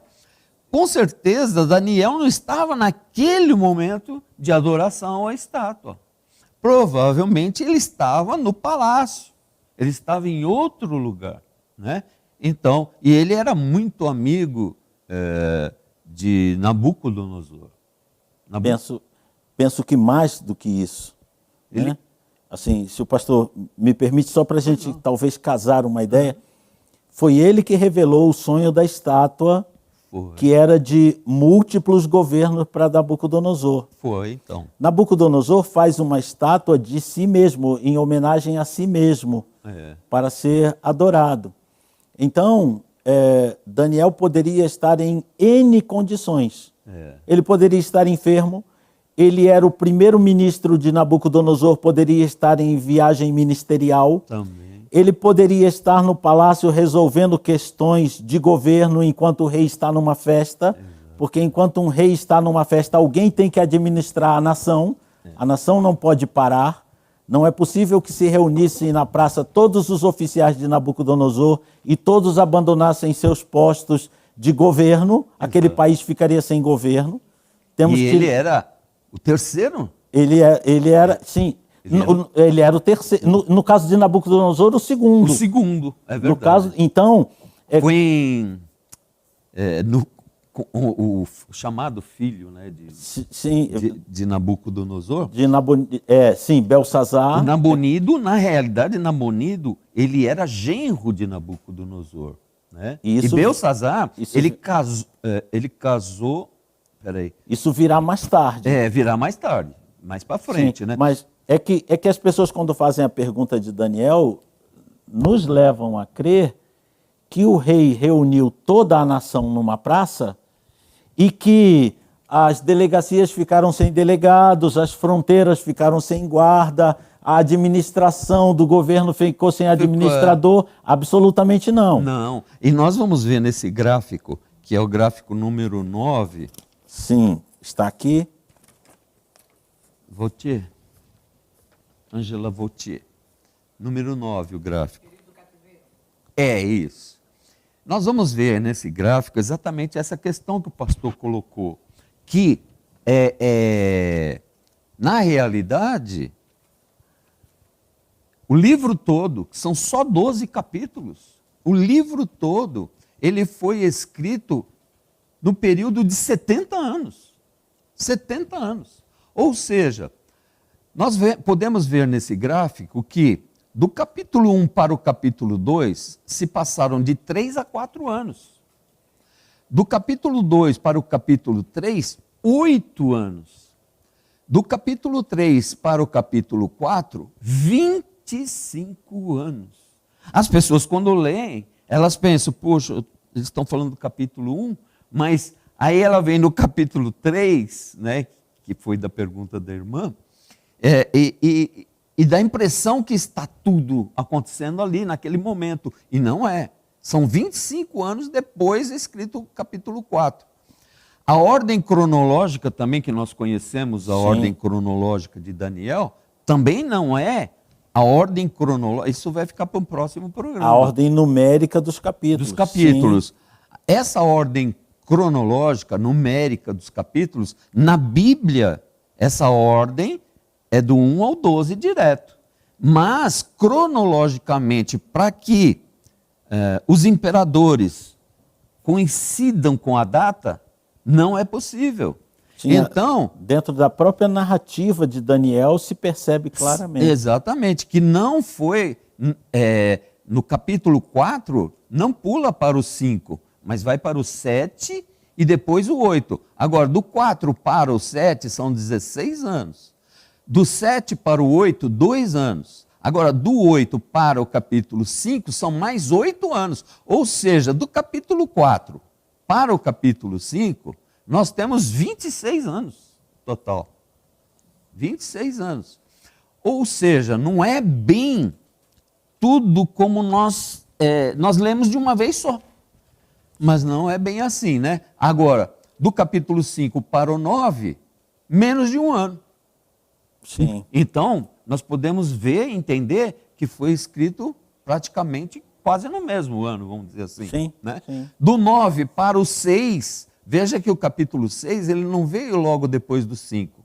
Com certeza, Daniel não estava naquele momento de adoração à estátua. Provavelmente ele estava no palácio, ele estava em outro lugar, né? Então, e ele era muito amigo de Nabucodonosor. Penso que mais do que isso, né? Assim, se o pastor me permite, só para a gente talvez casar uma ideia, foi ele que revelou o sonho da estátua, que era de múltiplos governos para Nabucodonosor. Foi, então. Nabucodonosor faz uma estátua de si mesmo, em homenagem a si mesmo, para ser adorado. Então, Daniel poderia estar em N condições. Ele poderia estar enfermo, ele era o primeiro-ministro de Nabucodonosor, poderia estar em viagem ministerial. Também. Ele poderia estar no palácio resolvendo questões de governo enquanto o rei está numa festa, porque enquanto um rei está numa festa, alguém tem que administrar a nação não pode parar. Não é possível que se reunissem na praça todos os oficiais de Nabucodonosor e todos abandonassem seus postos de governo, aquele país ficaria sem governo. Ele era o terceiro? Ele era, sim. Ele era o terceiro. No caso de Nabucodonosor, o segundo. O segundo, é verdade. No caso, então... Foi o chamado filho, né, de Nabucodonosor. Sim, Belsazar. O Nabonido, na realidade, ele era genro de Nabucodonosor. Né? E Belsazar, ele casou... Peraí. Isso virá mais tarde. Virá mais tarde, mais para frente, sim, né? Mas é que as pessoas, quando fazem a pergunta de Daniel, nos levam a crer que o rei reuniu toda a nação numa praça e que as delegacias ficaram sem delegados, as fronteiras ficaram sem guarda, a administração do governo ficou sem administrador. Absolutamente não. Não. E nós vamos ver nesse gráfico, que é o gráfico número 9. Sim, está aqui. Vautier. Angela Vautier. Número 9, o gráfico. É isso. Nós vamos ver nesse gráfico exatamente essa questão que o pastor colocou, que na realidade, o livro todo, que são só 12 capítulos, o livro todo, ele foi escrito no período de 70 anos. 70 anos. Ou seja, nós podemos ver nesse gráfico que do capítulo 1 para o capítulo 2 se passaram de 3 a 4 anos. Do capítulo 2 para o capítulo 3, 8 anos. Do capítulo 3 para o capítulo 4, 25 anos. As pessoas, quando leem, elas pensam, poxa, eles estão falando do capítulo 1, mas aí ela vem no capítulo 3, né, que foi da pergunta da irmã, e dá a impressão que está tudo acontecendo ali, naquele momento. E não é. São 25 anos depois escrito o capítulo 4. A ordem cronológica também, que nós conhecemos, a ordem cronológica de Daniel, também não é a ordem cronológica. Isso vai ficar para o próximo programa. A ordem numérica dos capítulos. Dos capítulos. Sim. Essa ordem cronológica, numérica dos capítulos, na Bíblia, essa ordem é do 1 ao 12 direto. Mas, cronologicamente, para que os imperadores coincidam com a data, não é possível. Então, dentro da própria narrativa de Daniel se percebe claramente. Exatamente, que não foi, no capítulo 4, não pula para o 5, mas vai para o 7 e depois o 8. Agora, do 4 para o 7 são 16 anos. Do 7 para o 8, 2 anos. Agora, do 8 para o capítulo 5 são mais 8 anos. Ou seja, do capítulo 4 para o capítulo 5, nós temos 26 anos total. 26 anos. Ou seja, não é bem tudo como nós lemos de uma vez só. Mas não é bem assim, né? Agora, do capítulo 5 para o 9, menos de um ano. Sim. Então, nós podemos ver e entender que foi escrito praticamente quase no mesmo ano, vamos dizer assim. Sim, né? sim. Do 9 para o 6, veja que o capítulo 6 ele não veio logo depois do 5.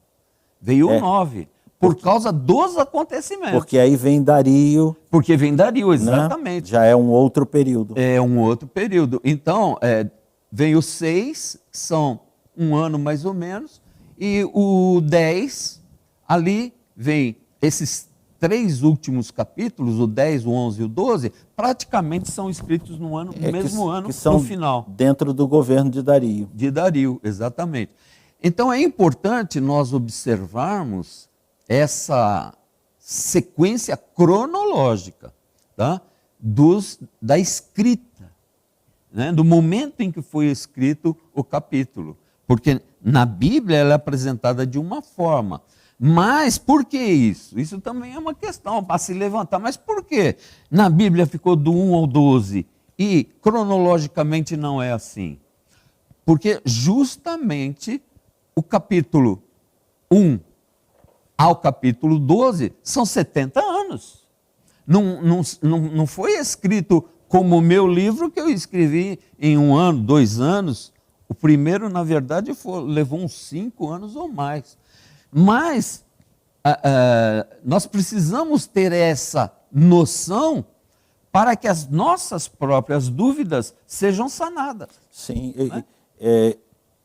Veio o 9, por causa dos acontecimentos. Porque aí vem Dario. Porque vem Dario, exatamente. Né? Já é um outro período. É um outro período. Então, vem o 6, são um ano mais ou menos, e o 10, ali vem esses 3 últimos capítulos, o 10, o 11 e o 12, praticamente são escritos no mesmo ano, que são no final. Dentro do governo de Dario. De Dario, exatamente. Então é importante nós observarmos essa sequência cronológica, tá? Da escrita, né? Do momento em que foi escrito o capítulo. Porque na Bíblia ela é apresentada de uma forma. Mas por que isso? Isso também é uma questão para se levantar. Mas por que na Bíblia ficou do 1 ao 12 e cronologicamente não é assim? Porque justamente o capítulo 1 ao capítulo 12 são 70 anos. Não foi escrito como o meu livro que eu escrevi em 1 ano, 2 anos. O primeiro, na verdade, levou uns 5 anos ou mais. Mas nós precisamos ter essa noção para que as nossas próprias dúvidas sejam sanadas. Sim,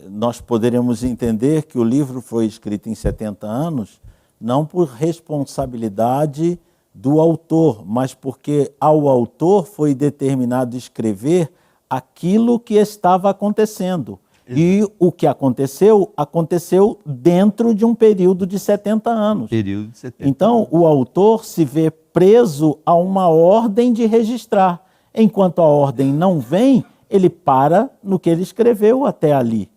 nós poderíamos entender que o livro foi escrito em 70 anos, não por responsabilidade do autor, mas porque ao autor foi determinado escrever aquilo que estava acontecendo. E o que aconteceu, aconteceu dentro de um período de 70 anos. Período de 70. Então, o autor se vê preso a uma ordem de registrar. Enquanto a ordem não vem, ele para no que ele escreveu até ali.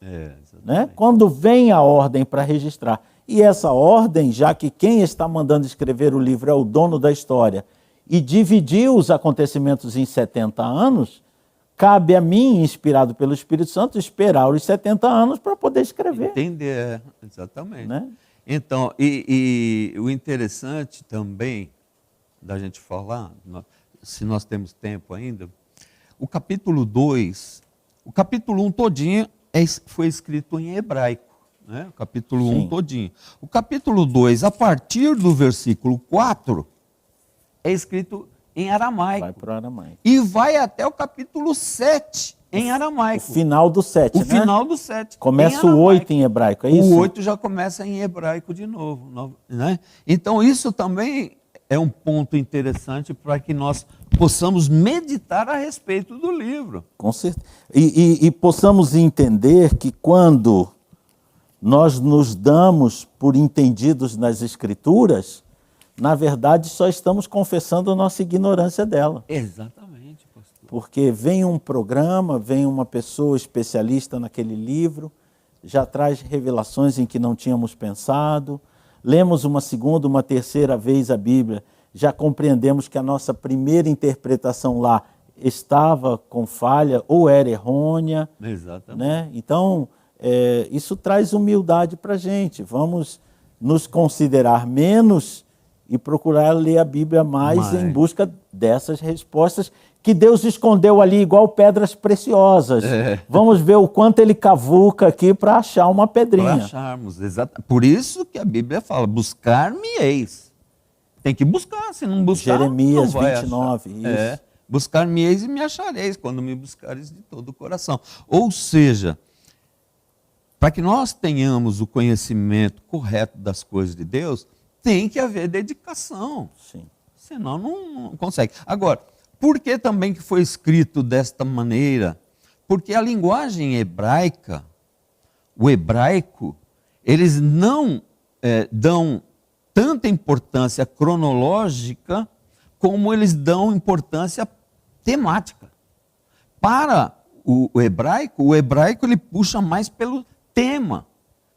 Né? Quando vem a ordem para registrar. E essa ordem, já que quem está mandando escrever o livro é o dono da história, e dividiu os acontecimentos em 70 anos, cabe a mim, inspirado pelo Espírito Santo, esperar os 70 anos para poder escrever. Entender, exatamente. Né? Então, e o interessante também da gente falar, se nós temos tempo ainda, o capítulo 2, o capítulo 1 todinho foi escrito em hebraico, né? O capítulo 1 todinho. O capítulo 2, a partir do versículo 4, é escrito em aramaico. Vai para o aramaico. E vai até o capítulo 7 em aramaico. O final do 7, O final do 7. Começa o 8 em hebraico, é isso? O 8 já começa em hebraico de novo. Né? Então isso também é um ponto interessante para que nós possamos meditar a respeito do livro. Com certeza. E possamos entender que quando nós nos damos por entendidos nas Escrituras, na verdade só estamos confessando a nossa ignorância dela. Exatamente, pastor. Porque vem um programa, vem uma pessoa especialista naquele livro, já traz revelações em que não tínhamos pensado, lemos uma segunda, uma terceira vez a Bíblia, já compreendemos que a nossa primeira interpretação lá estava com falha ou era errônea. Exatamente. Né? Então, isso traz humildade para a gente. Vamos nos considerar menos e procurar ler a Bíblia mais em busca dessas respostas que Deus escondeu ali igual pedras preciosas. Vamos ver o quanto ele cavuca aqui para achar uma pedrinha. Para acharmos, exato. Por isso que a Bíblia fala, buscar-me-eis. Tem que buscar, se não buscar, Jeremias não vai 29, achar. isso. Buscar-me-eis e me achareis, quando me buscareis de todo o coração. Ou seja, para que nós tenhamos o conhecimento correto das coisas de Deus, tem que haver dedicação. Sim. Senão não consegue. Agora, por que também que foi escrito desta maneira? Porque a linguagem hebraica, o hebraico, eles não dão tanta importância cronológica como eles dão importância temática. Para o hebraico ele puxa mais pelo tema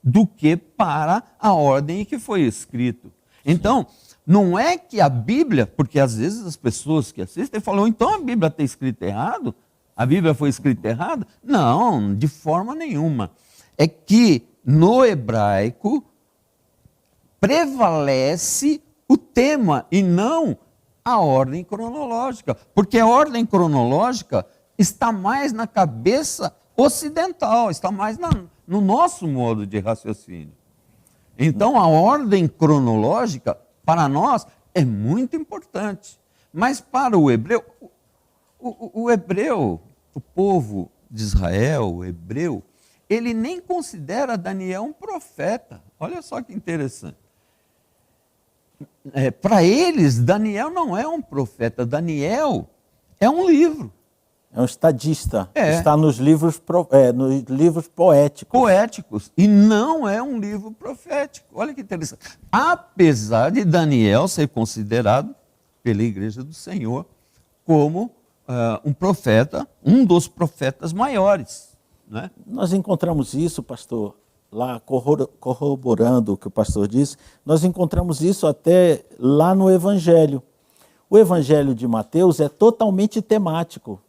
do que para a ordem em que foi escrito. Então, não é que a Bíblia, porque às vezes as pessoas que assistem falam, então a Bíblia está escrita errado? A Bíblia foi escrita errada? Não, de forma nenhuma. É que no hebraico prevalece o tema e não a ordem cronológica. Porque a ordem cronológica está mais na cabeça ocidental, está mais no nosso modo de raciocínio. Então, a ordem cronológica, para nós, é muito importante. Mas para o hebreu, o hebreu, o povo de Israel, o hebreu, ele nem considera Daniel um profeta. Olha só que interessante. Para eles, Daniel não é um profeta, Daniel é um livro. É um estadista. Está nos livros poéticos. Poéticos. E não é um livro profético. Olha que interessante. Apesar de Daniel ser considerado pela Igreja do Senhor como um profeta, um dos profetas maiores. Né? Nós encontramos isso, pastor, lá corroborando o que o pastor disse, nós encontramos isso até lá no Evangelho. O Evangelho de Mateus é totalmente temático.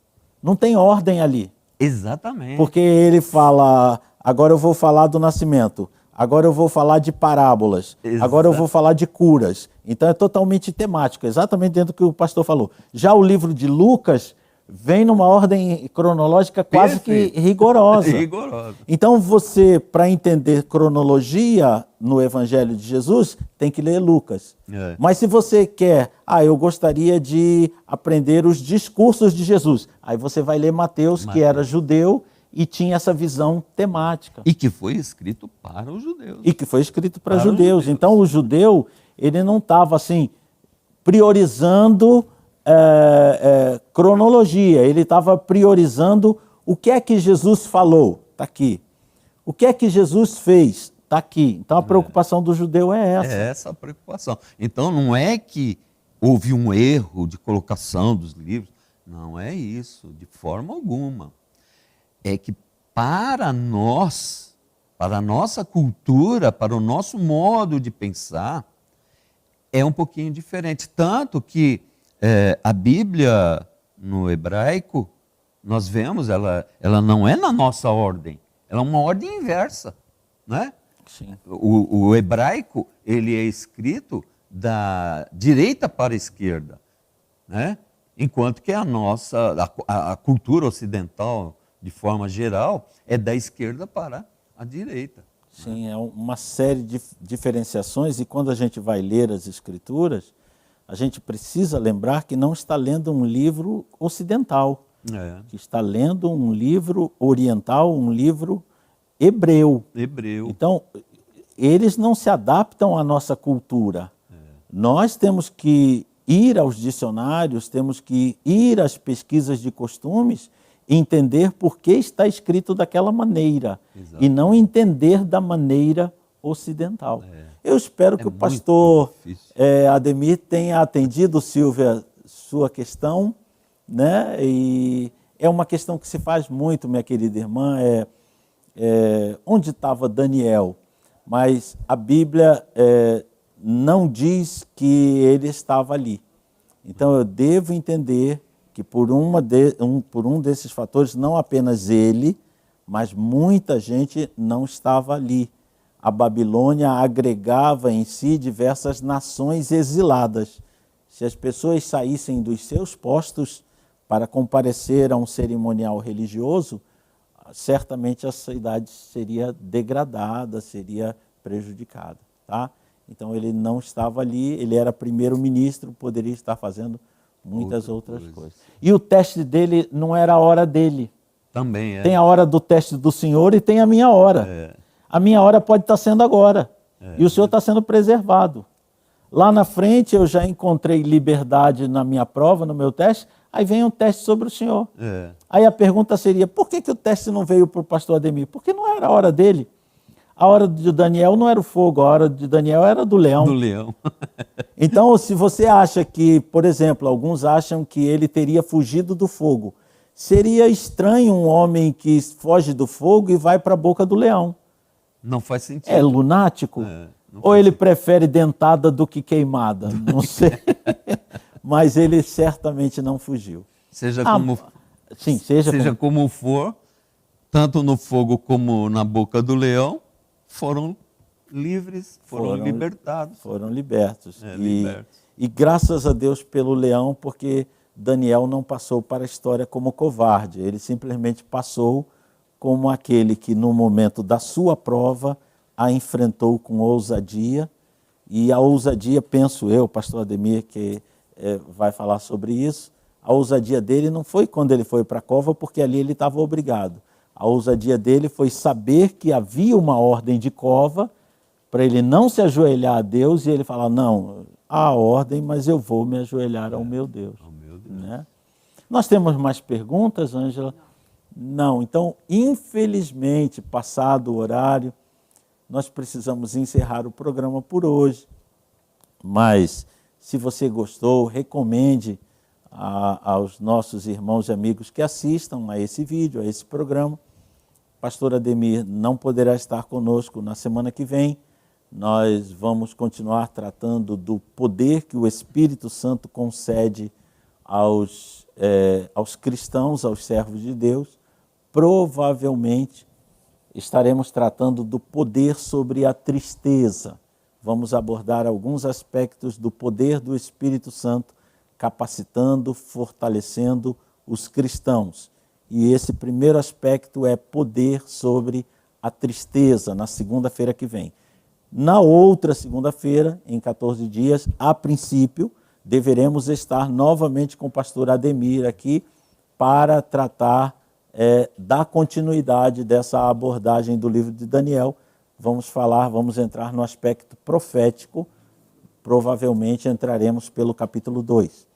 Não tem ordem ali. Exatamente. Porque ele fala, agora eu vou falar do nascimento, agora eu vou falar de parábolas, agora eu vou falar de curas. Então é totalmente temático, exatamente dentro do que o pastor falou. Já o livro de Lucas vem numa ordem cronológica quase que rigorosa. Rigorosa. Então você, para entender cronologia no Evangelho de Jesus, tem que ler Lucas. Mas se você quer, eu gostaria de aprender os discursos de Jesus, aí você vai ler Mateus, que era judeu e tinha essa visão temática. E que foi escrito para os judeus. E que foi escrito para judeus. Então o judeu, ele não estava assim, priorizando cronologia, ele estava priorizando o que é que Jesus falou, está aqui. O que é que Jesus fez, está aqui. Então a preocupação do judeu é essa. É essa a preocupação. Então não é que houve um erro de colocação dos livros, não é isso, de forma alguma. É que para nós, para a nossa cultura, para o nosso modo de pensar, é um pouquinho diferente. Tanto que a Bíblia, no hebraico, nós vemos, ela não é na nossa ordem, ela é uma ordem inversa. Né? Sim. O hebraico, ele é escrito da direita para a esquerda. Né? Enquanto que a cultura ocidental, de forma geral, é da esquerda para a direita. Sim, é uma série de diferenciações, e quando a gente vai ler as Escrituras, a gente precisa lembrar que não está lendo um livro ocidental, que está lendo um livro oriental, um livro hebreu. Então, eles não se adaptam à nossa cultura. Nós temos que ir aos dicionários, temos que ir às pesquisas de costumes, entender por que está escrito daquela maneira. Exato. E não entender da maneira ocidental. Eu espero que o pastor Ademir tenha atendido, Silvia, sua questão, né? E é uma questão que se faz muito, minha querida irmã, onde estava Daniel? Mas a Bíblia não diz que ele estava ali. Então eu devo entender que por um desses fatores, não apenas ele, mas muita gente não estava ali. A Babilônia agregava em si diversas nações exiladas. Se as pessoas saíssem dos seus postos para comparecer a um cerimonial religioso, certamente a cidade seria degradada, seria prejudicada. Tá? Então ele não estava ali, ele era primeiro-ministro, poderia estar fazendo muitas outras coisas. E o teste dele não era a hora dele. Também é. Tem a hora do teste do Senhor e tem a minha hora. A minha hora pode estar sendo agora. E o Senhor está sendo preservado. Lá na frente eu já encontrei liberdade na minha prova, no meu teste, aí vem um teste sobre o Senhor. Aí a pergunta seria, por que o teste não veio para o pastor Ademir? Porque não era a hora dele. A hora de Daniel não era o fogo, a hora de Daniel era do leão. Do leão. Então, se você acha que, por exemplo, alguns acham que ele teria fugido do fogo, seria estranho um homem que foge do fogo e vai para a boca do leão. Não faz sentido. É lunático? Ou ele prefere dentada do que queimada? Não sei. Mas ele certamente não fugiu. Seja como for, tanto no fogo como na boca do leão, foram livres, foram libertados. Foram libertos. Libertos. E graças a Deus pelo leão, porque Daniel não passou para a história como covarde. Ele simplesmente passou como aquele que, no momento da sua prova, a enfrentou com ousadia. E a ousadia, penso eu, pastor Ademir, que vai falar sobre isso, a ousadia dele não foi quando ele foi para a cova, porque ali ele estava obrigado. A ousadia dele foi saber que havia uma ordem de cova para ele não se ajoelhar a Deus e ele falar, não, há ordem, mas eu vou me ajoelhar ao meu Deus. Né? Nós temos mais perguntas, Ângela? Não. Então, infelizmente, passado o horário, nós precisamos encerrar o programa por hoje. Mas, se você gostou, recomende aos nossos irmãos e amigos que assistam a esse vídeo, a esse programa. Pastor Ademir não poderá estar conosco na semana que vem. Nós vamos continuar tratando do poder que o Espírito Santo concede aos cristãos, aos servos de Deus. Provavelmente estaremos tratando do poder sobre a tristeza. Vamos abordar alguns aspectos do poder do Espírito Santo, capacitando, fortalecendo os cristãos. E esse primeiro aspecto é poder sobre a tristeza, na segunda-feira que vem. Na outra segunda-feira, em 14 dias, a princípio, deveremos estar novamente com o pastor Ademir aqui para tratar da continuidade dessa abordagem do livro de Daniel. Vamos entrar no aspecto profético, provavelmente entraremos pelo capítulo 2.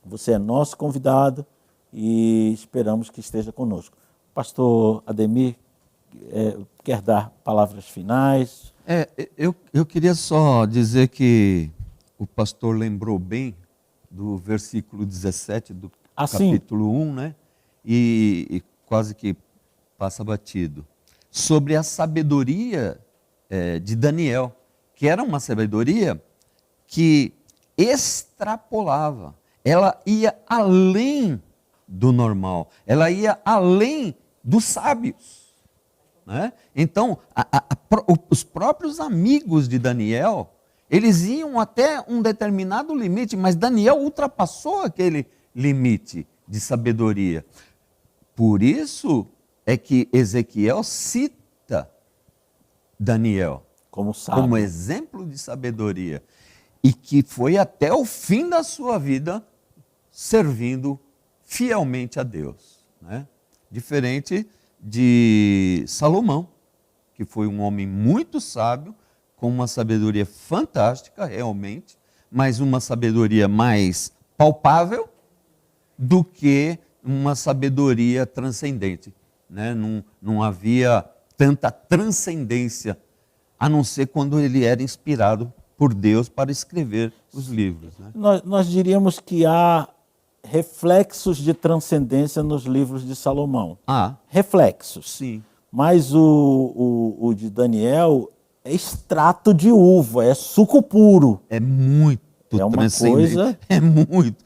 Você é nosso convidado e esperamos que esteja conosco. Pastor Ademir, quer dar palavras finais? Eu queria só dizer que o pastor lembrou bem do versículo 17 do capítulo 1, né? E quase que passa batido. Sobre a sabedoria de Daniel, que era uma sabedoria que extrapolava, ela ia além do normal, ela ia além dos sábios. Né? Então, os próprios amigos de Daniel, eles iam até um determinado limite, mas Daniel ultrapassou aquele limite de sabedoria. Por isso é que Ezequiel cita Daniel como exemplo de sabedoria e que foi até o fim da sua vida servindo fielmente a Deus. Né? Diferente de Salomão, que foi um homem muito sábio, com uma sabedoria fantástica, realmente, mas uma sabedoria mais palpável do que uma sabedoria transcendente. Né? Não havia tanta transcendência, a não ser quando ele era inspirado por Deus para escrever os livros. Né? Nós diríamos que há reflexos de transcendência nos livros de Salomão. Reflexos. Sim. Mas o de Daniel é extrato de uva, é suco puro. É muito transcendente. Coisa... É muito.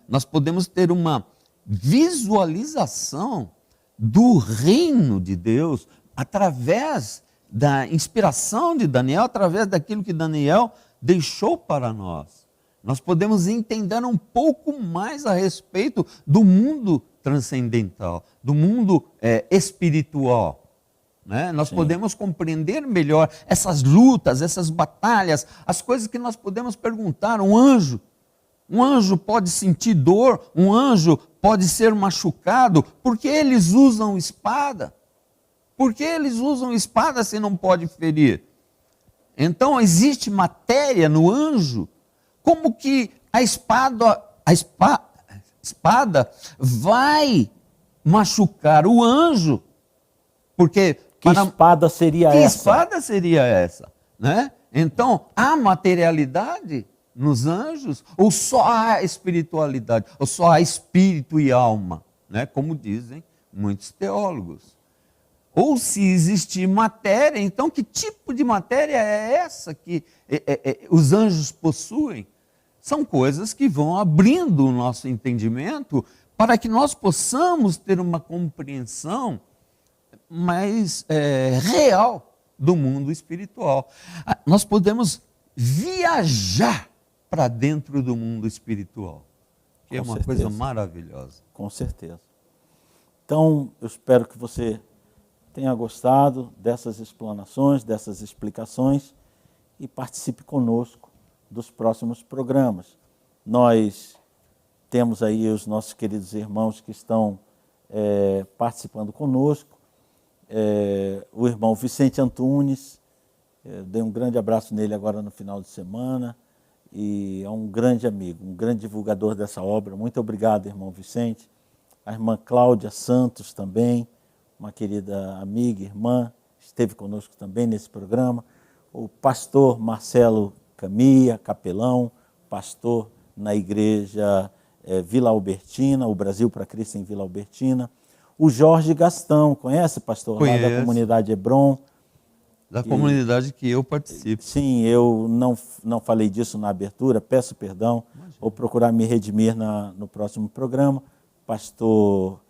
Nós podemos ter uma visualização do reino de Deus através da inspiração de Daniel, através daquilo que Daniel deixou para nós. Nós podemos entender um pouco mais a respeito do mundo transcendental, do mundo espiritual. Né? Nós podemos compreender melhor essas lutas, essas batalhas, as coisas que nós podemos perguntar. Um anjo Um anjo pode sentir dor, um anjo pode ser machucado, porque eles usam espada. Por que eles usam espada se não pode ferir? Então existe matéria no anjo, como que a espada vai machucar o anjo? Porque Que espada seria que essa? espada seria essa? Né? Então, há materialidade nos anjos? Ou só há espiritualidade? Ou só há espírito e alma? Né? Como dizem muitos teólogos. Ou se existir matéria, então que tipo de matéria é essa que os anjos possuem? São coisas que vão abrindo o nosso entendimento para que nós possamos ter uma compreensão mais real do mundo espiritual. Nós podemos viajar para dentro do mundo espiritual, que é uma coisa maravilhosa. Com certeza. Então, eu espero que você tenha gostado dessas explanações, dessas explicações e participe conosco dos próximos programas. Nós temos aí os nossos queridos irmãos que estão participando conosco. O irmão Vicente Antunes, dei um grande abraço nele agora no final de semana, e é um grande amigo, um grande divulgador dessa obra. Muito obrigado, irmão Vicente. A irmã Cláudia Santos também, uma querida amiga, irmã, esteve conosco também nesse programa. O pastor Marcelo Camia, capelão, pastor na igreja Vila Albertina, o Brasil para Cristo em Vila Albertina. O Jorge Gastão, conhece, pastor? Conheço. Lá da comunidade Hebron. Da comunidade que eu participo. Sim, eu não falei disso na abertura, peço perdão. Imagina. Vou procurar me redimir no próximo programa. Pastor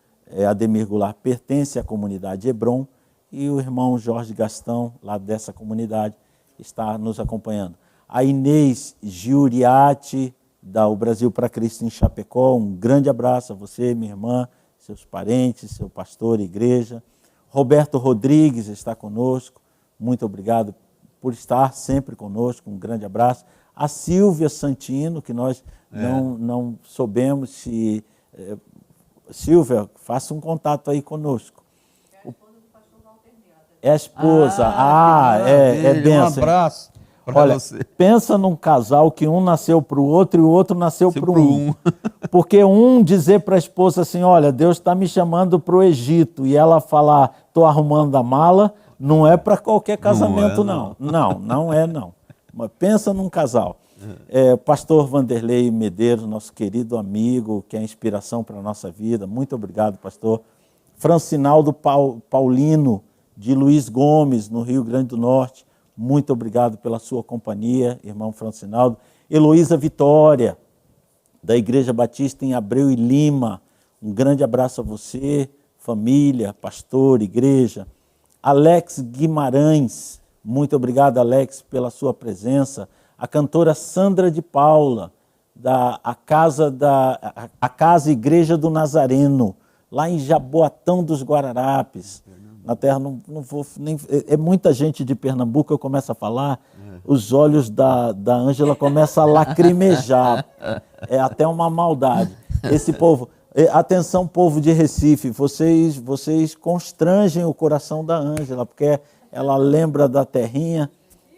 Ademir Goulart pertence à comunidade Hebron e o irmão Jorge Gastão, lá dessa comunidade, está nos acompanhando. A Inês Giuriati, da O Brasil para Cristo em Chapecó, um grande abraço a você, minha irmã, seus parentes, seu pastor, igreja. Roberto Rodrigues está conosco, muito obrigado por estar sempre conosco, um grande abraço. A Silvia Santino, que nós não soubemos se... Silvia, faça um contato aí conosco. É a esposa. É bênção. Um abraço para você. Pensa num casal que um nasceu para o outro e o outro nasceu para um. Porque um dizer para a esposa assim, olha, Deus está me chamando para o Egito, e ela falar, estou arrumando a mala, não é para qualquer casamento, não. Não é, não. Mas pensa num casal. Pastor Vanderlei Medeiros, nosso querido amigo, que é inspiração para a nossa vida. Muito obrigado, pastor. Francinaldo Paulino, de Luiz Gomes, no Rio Grande do Norte. Muito obrigado pela sua companhia, irmão Francinaldo. Heloísa Vitória, da Igreja Batista em Abreu e Lima. Um grande abraço a você, família, pastor, igreja. Alex Guimarães, muito obrigado, Alex, pela sua presença. A cantora Sandra de Paula, a Casa Igreja do Nazareno, lá em Jaboatão dos Guararapes. Na terra, não vou nem... É muita gente de Pernambuco, eu começo a falar, os olhos da Ângela começam a lacrimejar. É até uma maldade. Esse povo... Atenção, povo de Recife, vocês constrangem o coração da Ângela, porque ela lembra da terrinha,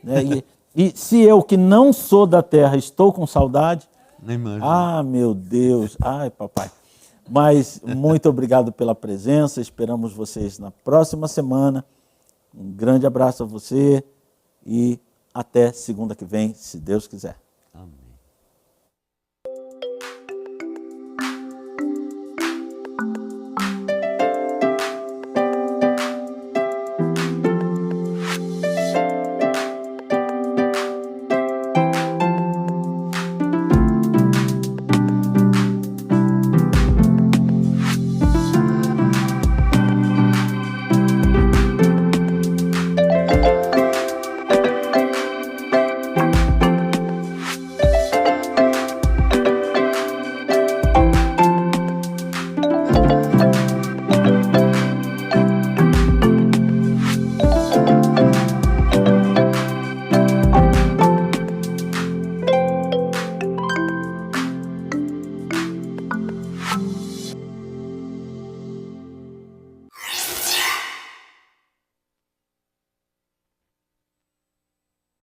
né? E se eu, que não sou da terra, estou com saudade... Nem imagino. Ah, meu Deus. Ai, papai. Mas muito obrigado pela presença. Esperamos vocês na próxima semana. Um grande abraço a você e até segunda que vem, se Deus quiser. Amém.